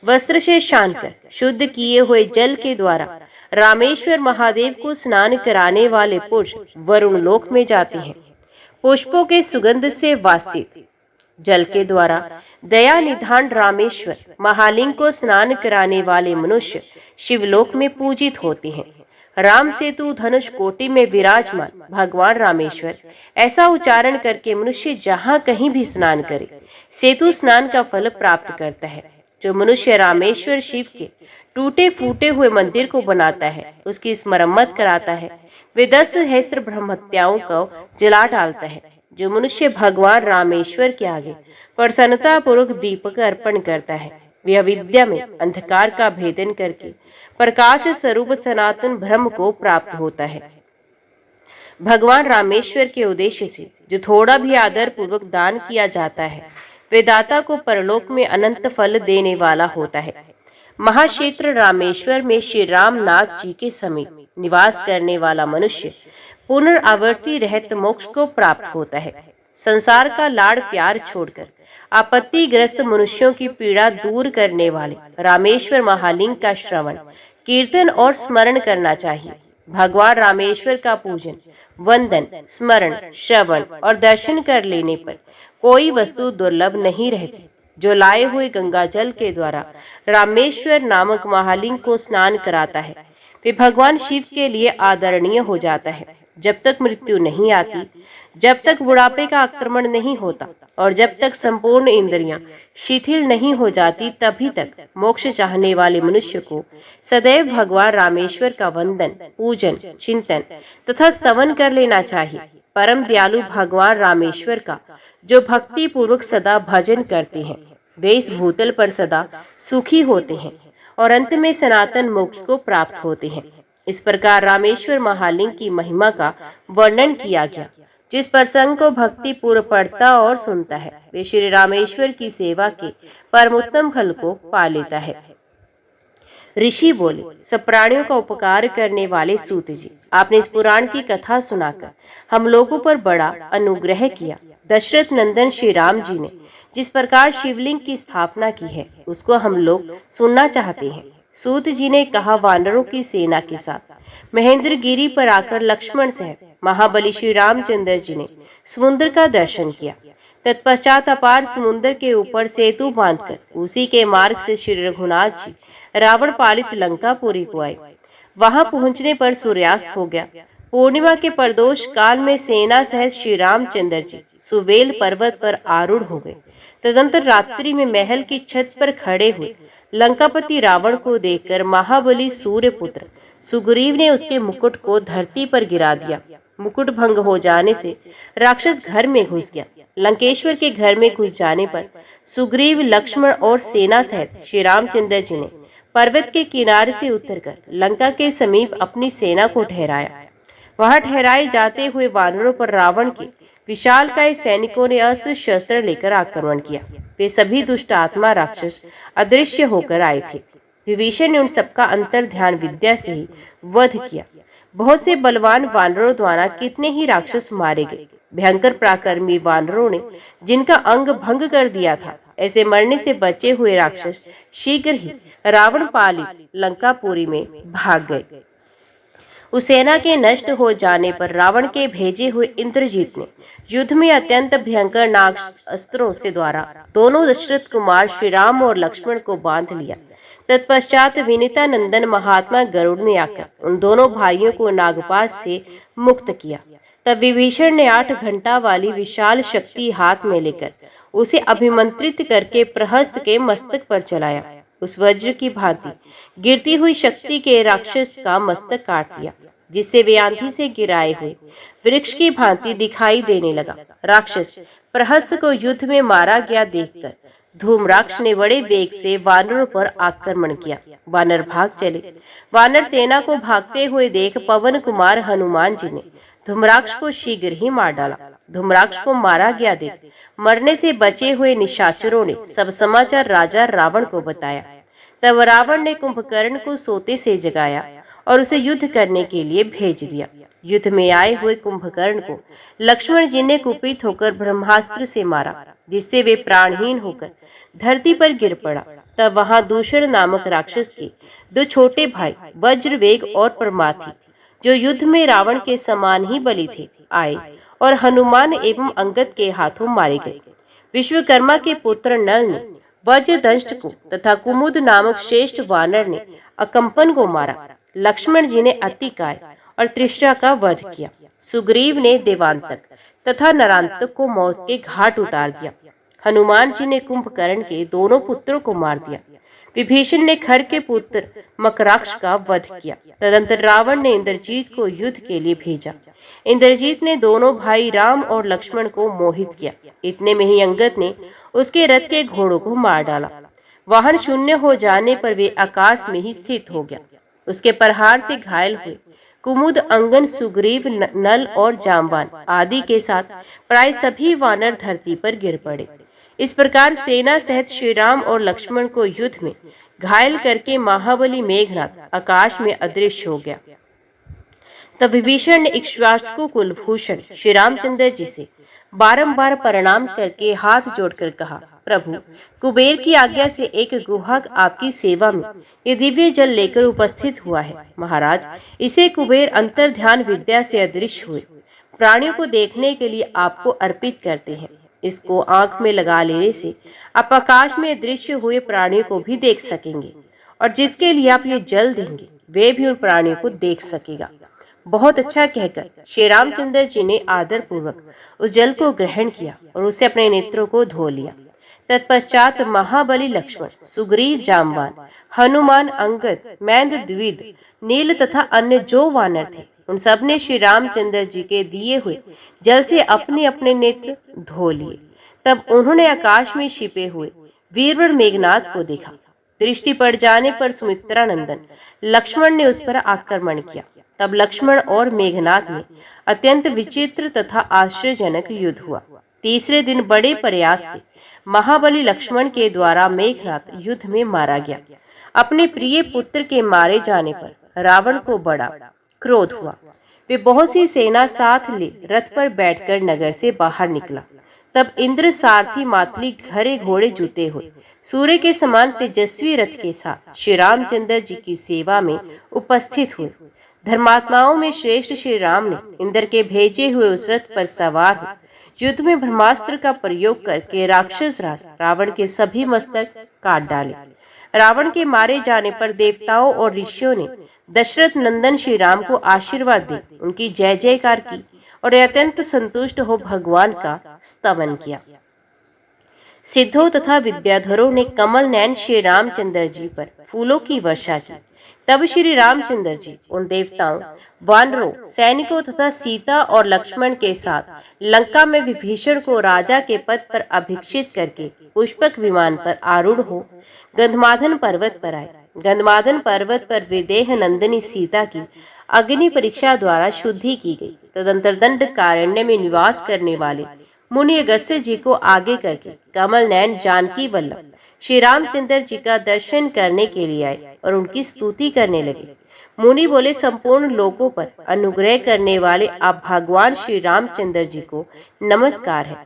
S1: वस्त्र से छान कर शुद्ध किए हुए जल के द्वारा रामेश्वर महादेव को स्नान कराने वाले पुरुष वरुण लोक में जाते हैं। पुष्पों के सुगंध से वासित जल के द्वारा दया निधान रामेश्वर महालिंग को स्नान कराने वाले मनुष्य शिवलोक में पूजित होते हैं। राम सेतु धनुष कोटि में विराजमान भगवान रामेश्वर ऐसा उच्चारण करके मनुष्य जहाँ कहीं भी स्नान करे सेतु स्नान का फल प्राप्त करता है। जो मनुष्य रामेश्वर शिव के टूटे फूटे हुए मंदिर को बनाता है उसकी मरम्मत कराता है वे 10 सहस्त्र ब्रह्महत्याओं को जला डालता है। जो मनुष्य भगवान रामेश्वर के आगे प्रसन्नता पूर्वक दीपक अर्पण करता है वे अविद्या में अंधकार का भेदन करके प्रकाश स्वरूप सनातन ब्रह्म को प्राप्त होता है। भगवान रामेश्वर के उद्देश्य से जो थोड़ा भी आदर पूर्वक दान किया जाता है वे दाता को परलोक में अनंत फल देने वाला होता है। महाक्षेत्र रामेश्वर में श्री रामनाथ जी के समीप निवास करने वाला मनुष्य पुनरावर्ती रहत मोक्ष को प्राप्त होता है। संसार का लाड़ प्यार छोड़कर आपत्तिग्रस्त मनुष्यों की पीड़ा दूर करने वाले रामेश्वर महालिंग का श्रवण, कीर्तन और स्मरण करना चाहिए। भगवान रामेश्वर का पूजन, वंदन, स्मरण, श्रवण और दर्शन कर लेने पर कोई वस्तु दुर्लभ नहीं रहती। जो लाए हुए गंगा जल के द्वारा रामेश्वर नामक महालिंग को स्नान कराता है वे भगवान शिव के लिए आदरणीय हो जाता है। जब तक मृत्यु नहीं आती, जब तक बुढ़ापे का आक्रमण नहीं होता और जब तक संपूर्ण इंद्रियां शिथिल नहीं हो जाती तभी तक मोक्ष चाहने वाले मनुष्य को सदैव भगवान रामेश्वर का वंदन, पूजन, चिंतन तथा स्तवन कर लेना चाहिए। परम दयालु भगवान रामेश्वर का जो भक्ति पूर्वक सदा भजन करते हैं वे इस भूतल पर सदा सुखी होते हैं और अंत में सनातन मोक्ष को प्राप्त होते हैं। इस प्रकार रामेश्वर महालिंग की महिमा का वर्णन किया गया। जिस प्रसंग को भक्ति पूर्व पढ़ता और सुनता है वे श्री रामेश्वर की सेवा के परमोत्तम फल को पा लेता है। ऋषि बोले, सब प्राणियों का उपकार करने वाले सूत जी, आपने इस पुराण की कथा सुनाकर हम लोगों पर बड़ा अनुग्रह किया। दशरथ नंदन श्री राम जी ने जिस प्रकार शिवलिंग की स्थापना की है उसको हम लोग सुनना चाहते हैं। सूत जी ने कहा, वानरों की सेना के साथ महेंद्रगिरी पर आकर लक्ष्मण सहित महाबली श्री रामचंद्र जी ने समुद्र का दर्शन किया। तत्पश्चात अपार समुद्र के ऊपर सेतु बांधकर उसी के मार्ग से श्री रघुनाथ जी रावण पालित लंकापुरी को आए। वहां पहुंचने पर सूर्यास्त हो गया। पूर्णिमा के प्रदोष काल में सेना सहित श्री रामचंद्र जी सुवेल पर्वत पर आरूढ़ हो गए। तदंतर रात्रि में महल की छत पर खड़े हुए लंकापति रावण को देखकर महाबली सूर्यपुत्र सुग्रीव ने उसके मुकुट को धरती पर गिरा दिया। मुकुट भंग हो जाने से राक्षस घर में घुस गया। लंकेश्वर के घर में घुस जाने पर सुग्रीव, लक्ष्मण और सेना सहित श्री रामचंद्र जी ने पर्वत के किनारे से उतरकर लंका के समीप अपनी सेना को ठहराया। वहां ठहराए जाते हुए वानरों पर रावण के विशालकाय सैनिकों ने अस्त्र शस्त्र लेकर आक्रमण किया। वे सभी दुष्ट आत्मा राक्षस अदृश्य होकर आए थे। विभीषण ने उन सबका अंतर ध्यान विद्या से ही वध किया। बहुत से बलवान वानरों द्वारा कितने ही राक्षस मारे गए। भयंकर पराक्रमी वानरों ने जिनका अंग भंग कर दिया था, ऐसे मरने से बचे हुए राक्षस शीघ्र ही रावण पालित लंकापुरी में भाग गए। उस सेना के नष्ट हो जाने पर रावण के भेजे हुए इंद्रजीत ने युद्ध में अत्यंत भयंकर नाग अस्त्रों से द्वारा दोनों दशरथ कुमार श्री राम और लक्ष्मण को बांध लिया। तत्पश्चात विनीता नंदन महात्मा गरुड़ ने आकर उन दोनों भाइयों को नागपाश से मुक्त किया। तब विभीषण ने 8 घंटा वाली विशाल शक्ति हाथ में लेकर उसे अभिमंत्रित करके प्रहस्त के मस्तक पर चलाया। उस वज्र की भांति गिरती हुई शक्ति के राक्षस का मस्तक काट दिया, जिससे वे आंधी से गिराए हुए वृक्ष की भांति दिखाई देने लगा। राक्षस प्रहस्त को युद्ध में मारा गया देखकर धूम्राक्ष ने बड़े वेग से वानरों पर आक्रमण किया। वानर भाग चले। वानर सेना को भागते हुए देख पवन कुमार हनुमान जी ने धूम्राक्ष को शीघ्र ही मार डाला। धूम्राक्ष को मारा गया देख मरने से बचे हुए निशाचरों ने सब समाचार राजा रावण को बताया। तब रावण ने कुंभकर्ण को सोते से जगाया और उसे युद्ध करने के लिए भेज दिया। युद्ध में आए हुए कुंभकर्ण को लक्ष्मण जी ने कुपित होकर ब्रह्मास्त्र से मारा, जिससे वे प्राणहीन होकर धरती पर गिर पड़ा। तब वहां दूषण नामक राक्षस के 2 छोटे भाई वज्रवेग और प्रमाथि, जो युद्ध में रावण के समान ही बलि थे, आए और हनुमान एवं अंगद के हाथों मारे गए। विश्वकर्मा के पुत्र नल ने वज्रदंष्ट को तथा कुमुद नामक श्रेष्ठ वानर ने अकंपन को मारा। लक्ष्मण जी ने अतिकाय और तृष्णा का वध किया। सुग्रीव ने देवांतक तथा नरांतक को मौत के घाट उतार दिया। हनुमान जी ने कुंभकर्ण के दोनों पुत्रों को मार दिया। विभीषण ने खर के पुत्र मकराक्ष का वध किया। तदंतर रावण ने इंद्रजीत को युद्ध के लिए भेजा। इंद्रजीत ने दोनों भाई राम और लक्ष्मण को मोहित किया। इतने में ही अंगद ने उसके रथ के घोड़ों को मार डाला। वाहन शून्य हो जाने पर वे आकाश में ही स्थित हो गया। उसके प्रहार से घायल हुए कुमुद, अंगन, सुग्रीव, नल और जाम्बान आदि के साथ प्राय सभी वानर धरती पर गिर पड़े। इस प्रकार सेना सहित श्री राम और लक्ष्मण को युद्ध में घायल करके महाबली मेघनाथ आकाश में अदृश्य हो गया। तब विभीषण ने इक्ष्वाकु कुलभूषण श्री रामचंद्र जी से बारंबार प्रणाम करके हाथ जोड़कर कहा, प्रभु, कुबेर की आज्ञा से एक गुहक आपकी सेवा में ये दिव्य जल लेकर उपस्थित हुआ है। महाराज, इसे कुबेर अंतर ध्यान विद्या से अदृश्य हुए प्राणियों को देखने के लिए आपको अर्पित करते हैं। इसको आंख में लगा लेने से आप आकाश में दृश्य हुए प्राणियों को भी देख सकेंगे, और जिसके लिए आप ये जल देंगे वे भी उन प्राणियों को देख सकेगा। बहुत अच्छा कहकर श्री रामचंद्र जी ने आदर पूर्वक उस जल को ग्रहण किया और उसे अपने नेत्रों को धो लिया। तत्पश्चात महाबली लक्ष्मण, सुग्रीव, जाम्बान, हनुमान, अंगद, मैंद, द्विद, नील तथा अन्य जो वानर थे, उन सब ने श्री रामचंद्र जी के दिए हुए जल से अपने अपने नेत्र धो लिए। तब उन्होंने आकाश में छिपे हुए वीरवर मेघनाथ को देखा। दृष्टि पड़ जाने पर सुमित्रा नंदन लक्ष्मण ने उस पर आक्रमण किया। तब लक्ष्मण और मेघनाथ में अत्यंत विचित्र तथा आश्चर्यजनक युद्ध हुआ। तीसरे दिन बड़े प्रयास से महाबली लक्ष्मण के द्वारा मेघनाथ युद्ध में मारा गया। अपने प्रिय पुत्र के मारे जाने पर रावण को बड़ा क्रोध हुआ। वे बहुत सी सेना साथ ले रथ पर बैठकर नगर से बाहर निकला। तब इंद्र सारथी मातली घरे घोड़े जुते हुए सूर्य के समान तेजस्वी रथ के साथ श्री रामचंद्र जी की सेवा में उपस्थित हुए। धर्मात्माओं में श्रेष्ठ श्री राम ने इंद्र के भेजे हुए उस रथ पर सवार हो युद्ध में ब्रह्मास्त्र का प्रयोग करके राक्षस राज रावण के सभी मस्तक काट डाले। रावण के मारे जाने पर देवताओं और ऋषियों ने दशरथ नंदन श्री राम को आशीर्वाद दे उनकी जय जयकार की और अत्यंत संतुष्ट हो भगवान का स्तवन किया। सिद्धों तथा विद्याधरों ने कमल नयन श्री रामचंद्र जी पर फूलों की वर्षा की। तब श्री रामचंद्र जी उन देवताओं, वानरों, सैनिकों तथा सीता और लक्ष्मण के साथ लंका में विभीषण को राजा के पद पर अभिषिक्त करके पुष्पक विमान पर आरूढ़ हो गंधमादन पर्वत पर आए। गंधमादन पर्वत पर विदेह नंदिनी सीता की अग्नि परीक्षा द्वारा शुद्धि की गई। तदंतर दंडकारण्य में निवास करने वाले मुनि अगस्त्य जी को आगे करके कमल नयन जानकी वल्लभ श्री रामचंद्र जी का दर्शन करने के लिए आए और उनकी स्तुति करने लगे। मुनि बोले, संपूर्ण लोगों पर अनुग्रह करने वाले आप भगवान श्री रामचंद्र जी को नमस्कार है।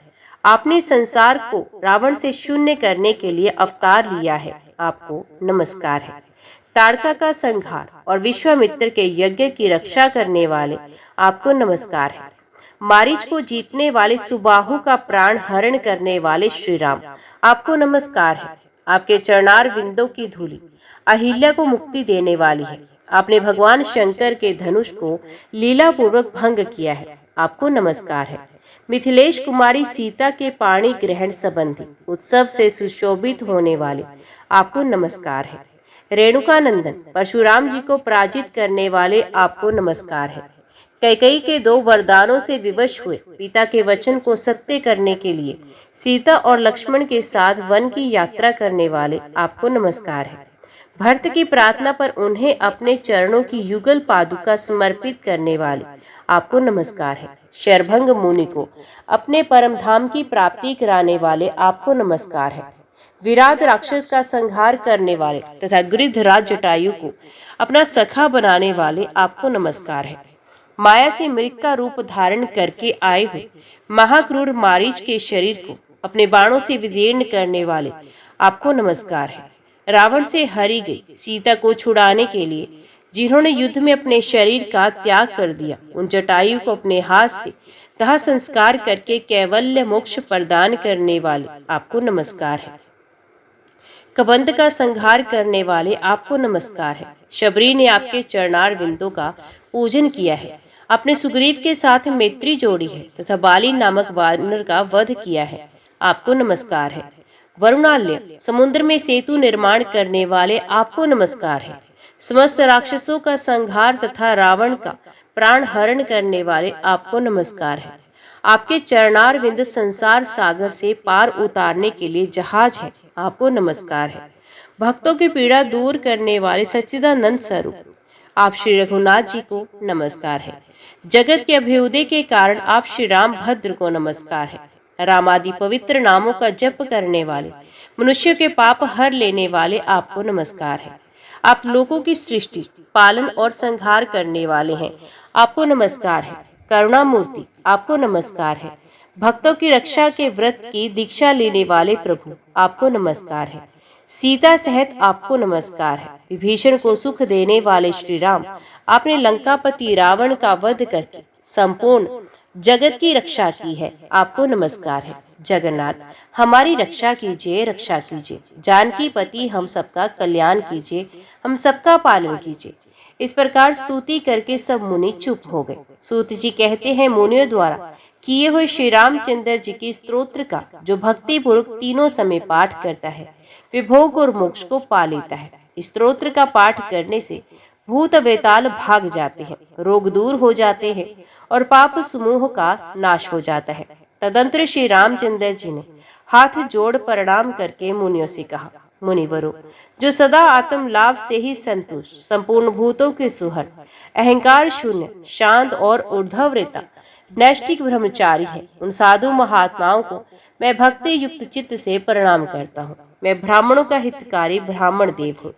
S1: आपने संसार को रावण से शून्य करने के लिए अवतार लिया है, आपको नमस्कार है। ताड़का का संहार और विश्वामित्र के यज्ञ की रक्षा करने वाले आपको नमस्कार है। मारीच को जीतने वाले सुबाहु का प्राण हरण करने वाले श्री राम, आपको नमस्कार है। आपके चरणार विंदों की धूलि अहिल्या को मुक्ति देने वाली है। आपने भगवान शंकर के धनुष को लीला पूर्वक भंग किया है, आपको नमस्कार है। मिथिलेश कुमारी सीता के पाणी ग्रहण संबंधी उत्सव से सुशोभित होने वाले आपको नमस्कार है। रेणुका नंदन परशुराम जी को पराजित करने वाले आपको नमस्कार है। कैकेयी के 2 वरदानों से विवश हुए पिता के वचन को सत्य करने के लिए सीता और लक्ष्मण के साथ वन की यात्रा करने वाले आपको नमस्कार है। भरत की प्रार्थना पर उन्हें अपने चरणों की युगल पादुका समर्पित करने वाले आपको नमस्कार है। शरभंग मुनि को अपने परम धाम की प्राप्ति कराने वाले आपको नमस्कार है। विराट राक्षस का संहार करने वाले तथा गिरिधराज जटायु को अपना सखा बनाने वाले आपको नमस्कार है। माया से मृग का रूप धारण करके आए हुए महाक्रूर मारीच के शरीर को अपने बाणों से विदीर्ण करने वाले आपको नमस्कार है। रावण से हरी गई सीता को छुड़ाने के लिए जिन्होंने युद्ध में अपने शरीर का त्याग कर दिया, उन जटायु को अपने हाथ से दाह संस्कार करके कैवल्य मोक्ष प्रदान करने वाले आपको नमस्कार है। कबंध का संहार करने वाले आपको नमस्कार है। शबरी ने आपके चरणार बिंदु का पूजन किया है। आपने सुग्रीव के साथ मैत्री जोड़ी है तथा बाली नामक वानर का वध किया है, आपको नमस्कार है। वरुणालय समुद्र में सेतु निर्माण करने वाले आपको नमस्कार है। समस्त राक्षसों का संहार तथा रावण का प्राण हरण करने वाले आपको नमस्कार है। आपके चरणार विंद संसार सागर से पार उतारने के लिए जहाज है, आपको नमस्कार है। भक्तों की पीड़ा दूर करने वाले सच्चिदानंद स्वरूप आप श्री रघुनाथ जी को नमस्कार है। जगत के अभ्युदय के कारण आप श्री राम भद्र को नमस्कार है। राम आदि पवित्र नामों का जप करने वाले मनुष्य के पाप हर लेने वाले आपको नमस्कार है। आप लोगों की सृष्टि, पालन और संहार करने वाले हैं, आपको नमस्कार है। करुणा मूर्ति आपको नमस्कार है। भक्तों की रक्षा के व्रत की दीक्षा लेने वाले प्रभु आपको नमस्कार है। सीता सहित आपको नमस्कार है। विभीषण को सुख देने वाले श्री राम, आपने लंकापति रावण का वध करके संपूर्ण जगत की रक्षा की है, आपको नमस्कार है। जगन्नाथ हमारी रक्षा कीजिए, रक्षा कीजिए। जानकी पति हम सबका कल्याण कीजिए, हम सबका पालन कीजिए। इस प्रकार स्तुति करके सब मुनि चुप हो गए। सूत जी कहते हैं, मुनियों द्वारा किए हुए श्री रामचंद्र जी की स्तोत्र का जो भक्ति पूर्वक तीनों समय पाठ करता है वे भोग और मोक्ष को पा लेता है। इस स्तोत्र का पाठ करने से भूत वेताल भाग जाते हैं, रोग दूर हो जाते हैं और पाप समूह का नाश हो जाता है। तदंतर श्री रामचंद्र जी ने हाथ जोड़ प्रणाम करके मुनियों से कहा, मुनिवरों, जो सदा आत्म लाभ से ही संतुष्ट, संपूर्ण भूतों के सुहर, अहंकार शून्य, शांत और ऊर्ध्वरेता नैष्टिक ब्रह्मचारी है, उन साधु महात्माओं को मैं भक्ति युक्त चित्त से प्रणाम करता हूँ। मैं ब्राह्मणों का हितकारी ब्राह्मण देव हूँ,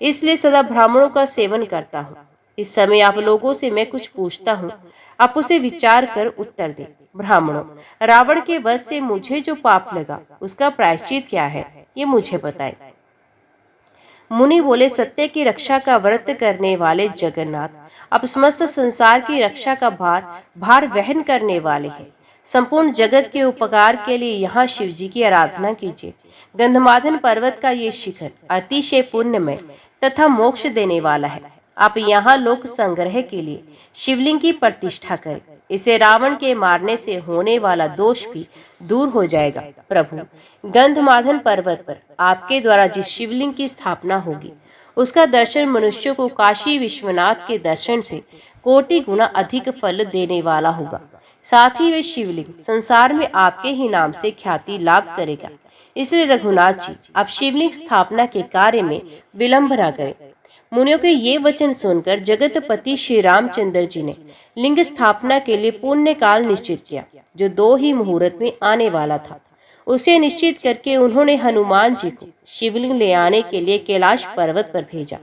S1: इसलिए सदा ब्राह्मणों का सेवन करता हूँ। इस समय आप लोगों से मैं कुछ पूछता हूँ, आप उसे विचार कर उत्तर दें। ब्राह्मणों, रावण के वध से मुझे जो पाप लगा उसका प्रायश्चित क्या है, ये मुझे बताएं। मुनि बोले, सत्य की रक्षा का व्रत करने वाले जगन्नाथ, आप समस्त संसार की रक्षा का भार वहन करने वाले हैं। संपूर्ण जगत के उपकार के लिए यहाँ शिव जी की आराधना कीजिए। गंधमादन पर्वत का ये शिखर अतिशय पुण्यमय तथा मोक्ष देने वाला है। आप यहाँ लोक संग्रह के लिए शिवलिंग की प्रतिष्ठा करें। इसे रावण के मारने से होने वाला दोष भी दूर हो जाएगा। प्रभु, गंधमादन पर्वत पर आपके द्वारा जिस शिवलिंग की स्थापना होगी उसका दर्शन मनुष्य को काशी विश्वनाथ के दर्शन से कोटि गुना अधिक फल देने वाला होगा। साथ ही वे शिवलिंग संसार में आपके ही नाम से ख्याति लाभ करेगा। इसलिए रघुनाथ जी, आप शिवलिंग स्थापना के कार्य में विलंब न करें। मुनियों के ये वचन सुनकर जगतपति श्री रामचंद्र जी ने लिंग स्थापना के लिए पुण्य काल निश्चित किया, जो 2 ही मुहूर्त में आने वाला था। उसे निश्चित करके उन्होंने हनुमान जी को शिवलिंग ले आने के लिए कैलाश पर्वत पर भेजा।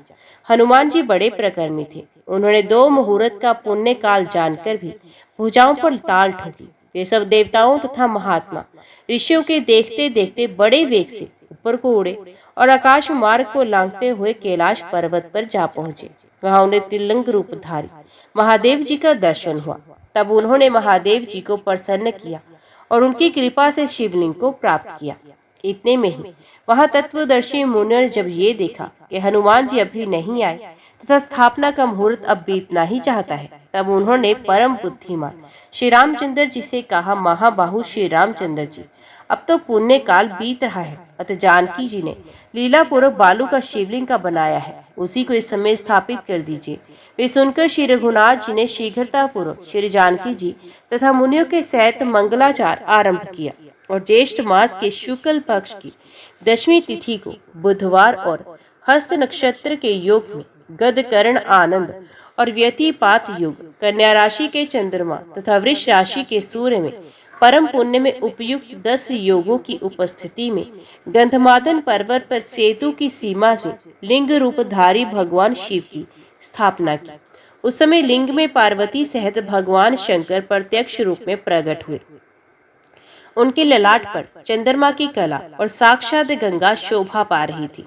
S1: हनुमान जी बड़े प्रकर्मी थे। उन्होंने 2 मुहूर्त का पुण्य काल जानकर भी भुजाओं पर ताल ठोकी। वे सब देवताओं तथा महात्मा ऋषियों के देखते देखते बड़े वेग से ऊपर को उड़े और आकाश मार्ग को लांघते हुए कैलाश पर्वत पर जा पहुंचे। वहां उन्हें तिलंग रूपधारी महादेव जी का दर्शन हुआ। तब उन्होंने महादेव जी को प्रसन्न किया और उनकी कृपा से शिवलिंग को प्राप्त किया। इतने में ही वहां तत्वदर्शी मुनि जब ये देखा कि हनुमान जी अभी नहीं आए तथा स्थापना का मुहूर्त अब बीतना ही चाहता है, तब उन्होंने परम बुद्धिमान श्री रामचंद्र जी से कहा, महाबाहु श्री रामचंद्र जी, अब तो पुण्य काल बीत रहा है, अतः जानकी जी ने लीला पूर्वक बालू का शिवलिंग का बनाया है, उसी को इस समय स्थापित कर दीजिए। वे सुनकर श्री रघुनाथ जी ने शीघ्रता पूर्वक श्री जानकी जी तथा मुनियों के सहित मंगलाचार आरंभ किया और ज्येष्ठ मास के शुक्ल पक्ष की 10वीं तिथि को बुधवार और हस्त नक्षत्र के योग में गदकरण आनंद और व्यतिपात योग, कन्या राशि के चंद्रमा तथा वृष राशि के सूर्य में परम पुण्य में उपयुक्त 10 योगों की उपस्थिति में गंधमादन पर्वत पर सेतु की सीमा में लिंग रूपधारी भगवान शिव की स्थापना की। उस समय लिंग में पार्वती सहित भगवान शंकर प्रत्यक्ष रूप में प्रकट हुए। उनके ललाट पर चंद्रमा की कला और साक्षात गंगा शोभा पा रही थी।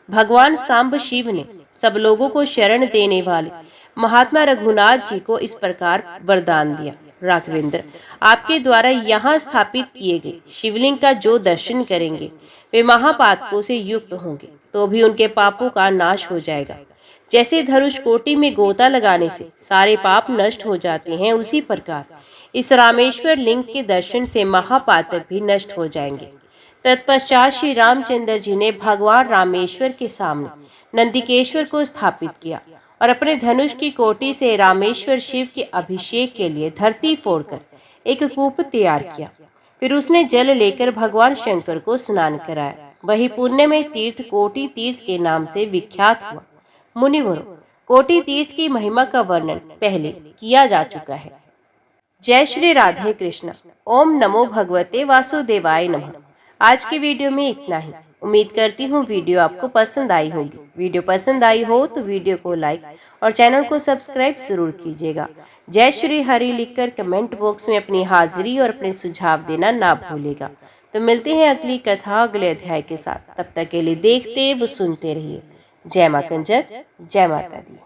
S1: भगवान सांब शिव ने सब लोगों को शरण देने वाले महात्मा रघुनाथ जी को इस प्रकार वरदान दिया, राघवेंद्र, आपके द्वारा यहाँ स्थापित किए गए शिवलिंग का जो दर्शन करेंगे वे महापातकों से युक्त होंगे तो भी उनके पापों का नाश हो जाएगा। जैसे धनुष कोटि में गोता लगाने से सारे पाप नष्ट हो जाते हैं, उसी प्रकार इस रामेश्वर लिंग के दर्शन से महापातक भी नष्ट हो जाएंगे। तत्पश्चात श्री रामचंद्र जी ने भगवान रामेश्वर के सामने नंदिकेश्वर को स्थापित किया और अपने धनुष की कोटि से रामेश्वर शिव के अभिषेक के लिए धरती फोड़कर एक कूप तैयार किया। फिर उसने जल लेकर भगवान शंकर को स्नान कराया। वही पुण्य में तीर्थ कोटि तीर्थ के नाम से विख्यात हुआ। मुनिवरों, कोटि तीर्थ की महिमा का वर्णन पहले किया जा चुका है। जय श्री राधे कृष्ण। ओम नमो भगवते वासुदेवाय नमः। आज के वीडियो में इतना ही। उम्मीद करती हूँ वीडियो आपको पसंद आई होगी। वीडियो पसंद आई हो तो वीडियो को लाइक और चैनल को सब्सक्राइब जरूर कीजिएगा। जय श्री हरि लिखकर कमेंट बॉक्स में अपनी हाजिरी और अपने सुझाव देना ना भूलेगा। तो मिलते हैं अगली कथा अगले अध्याय के साथ। तब तक के लिए देखते व सुनते रहिए। जय मां कंजक, जय माता दी।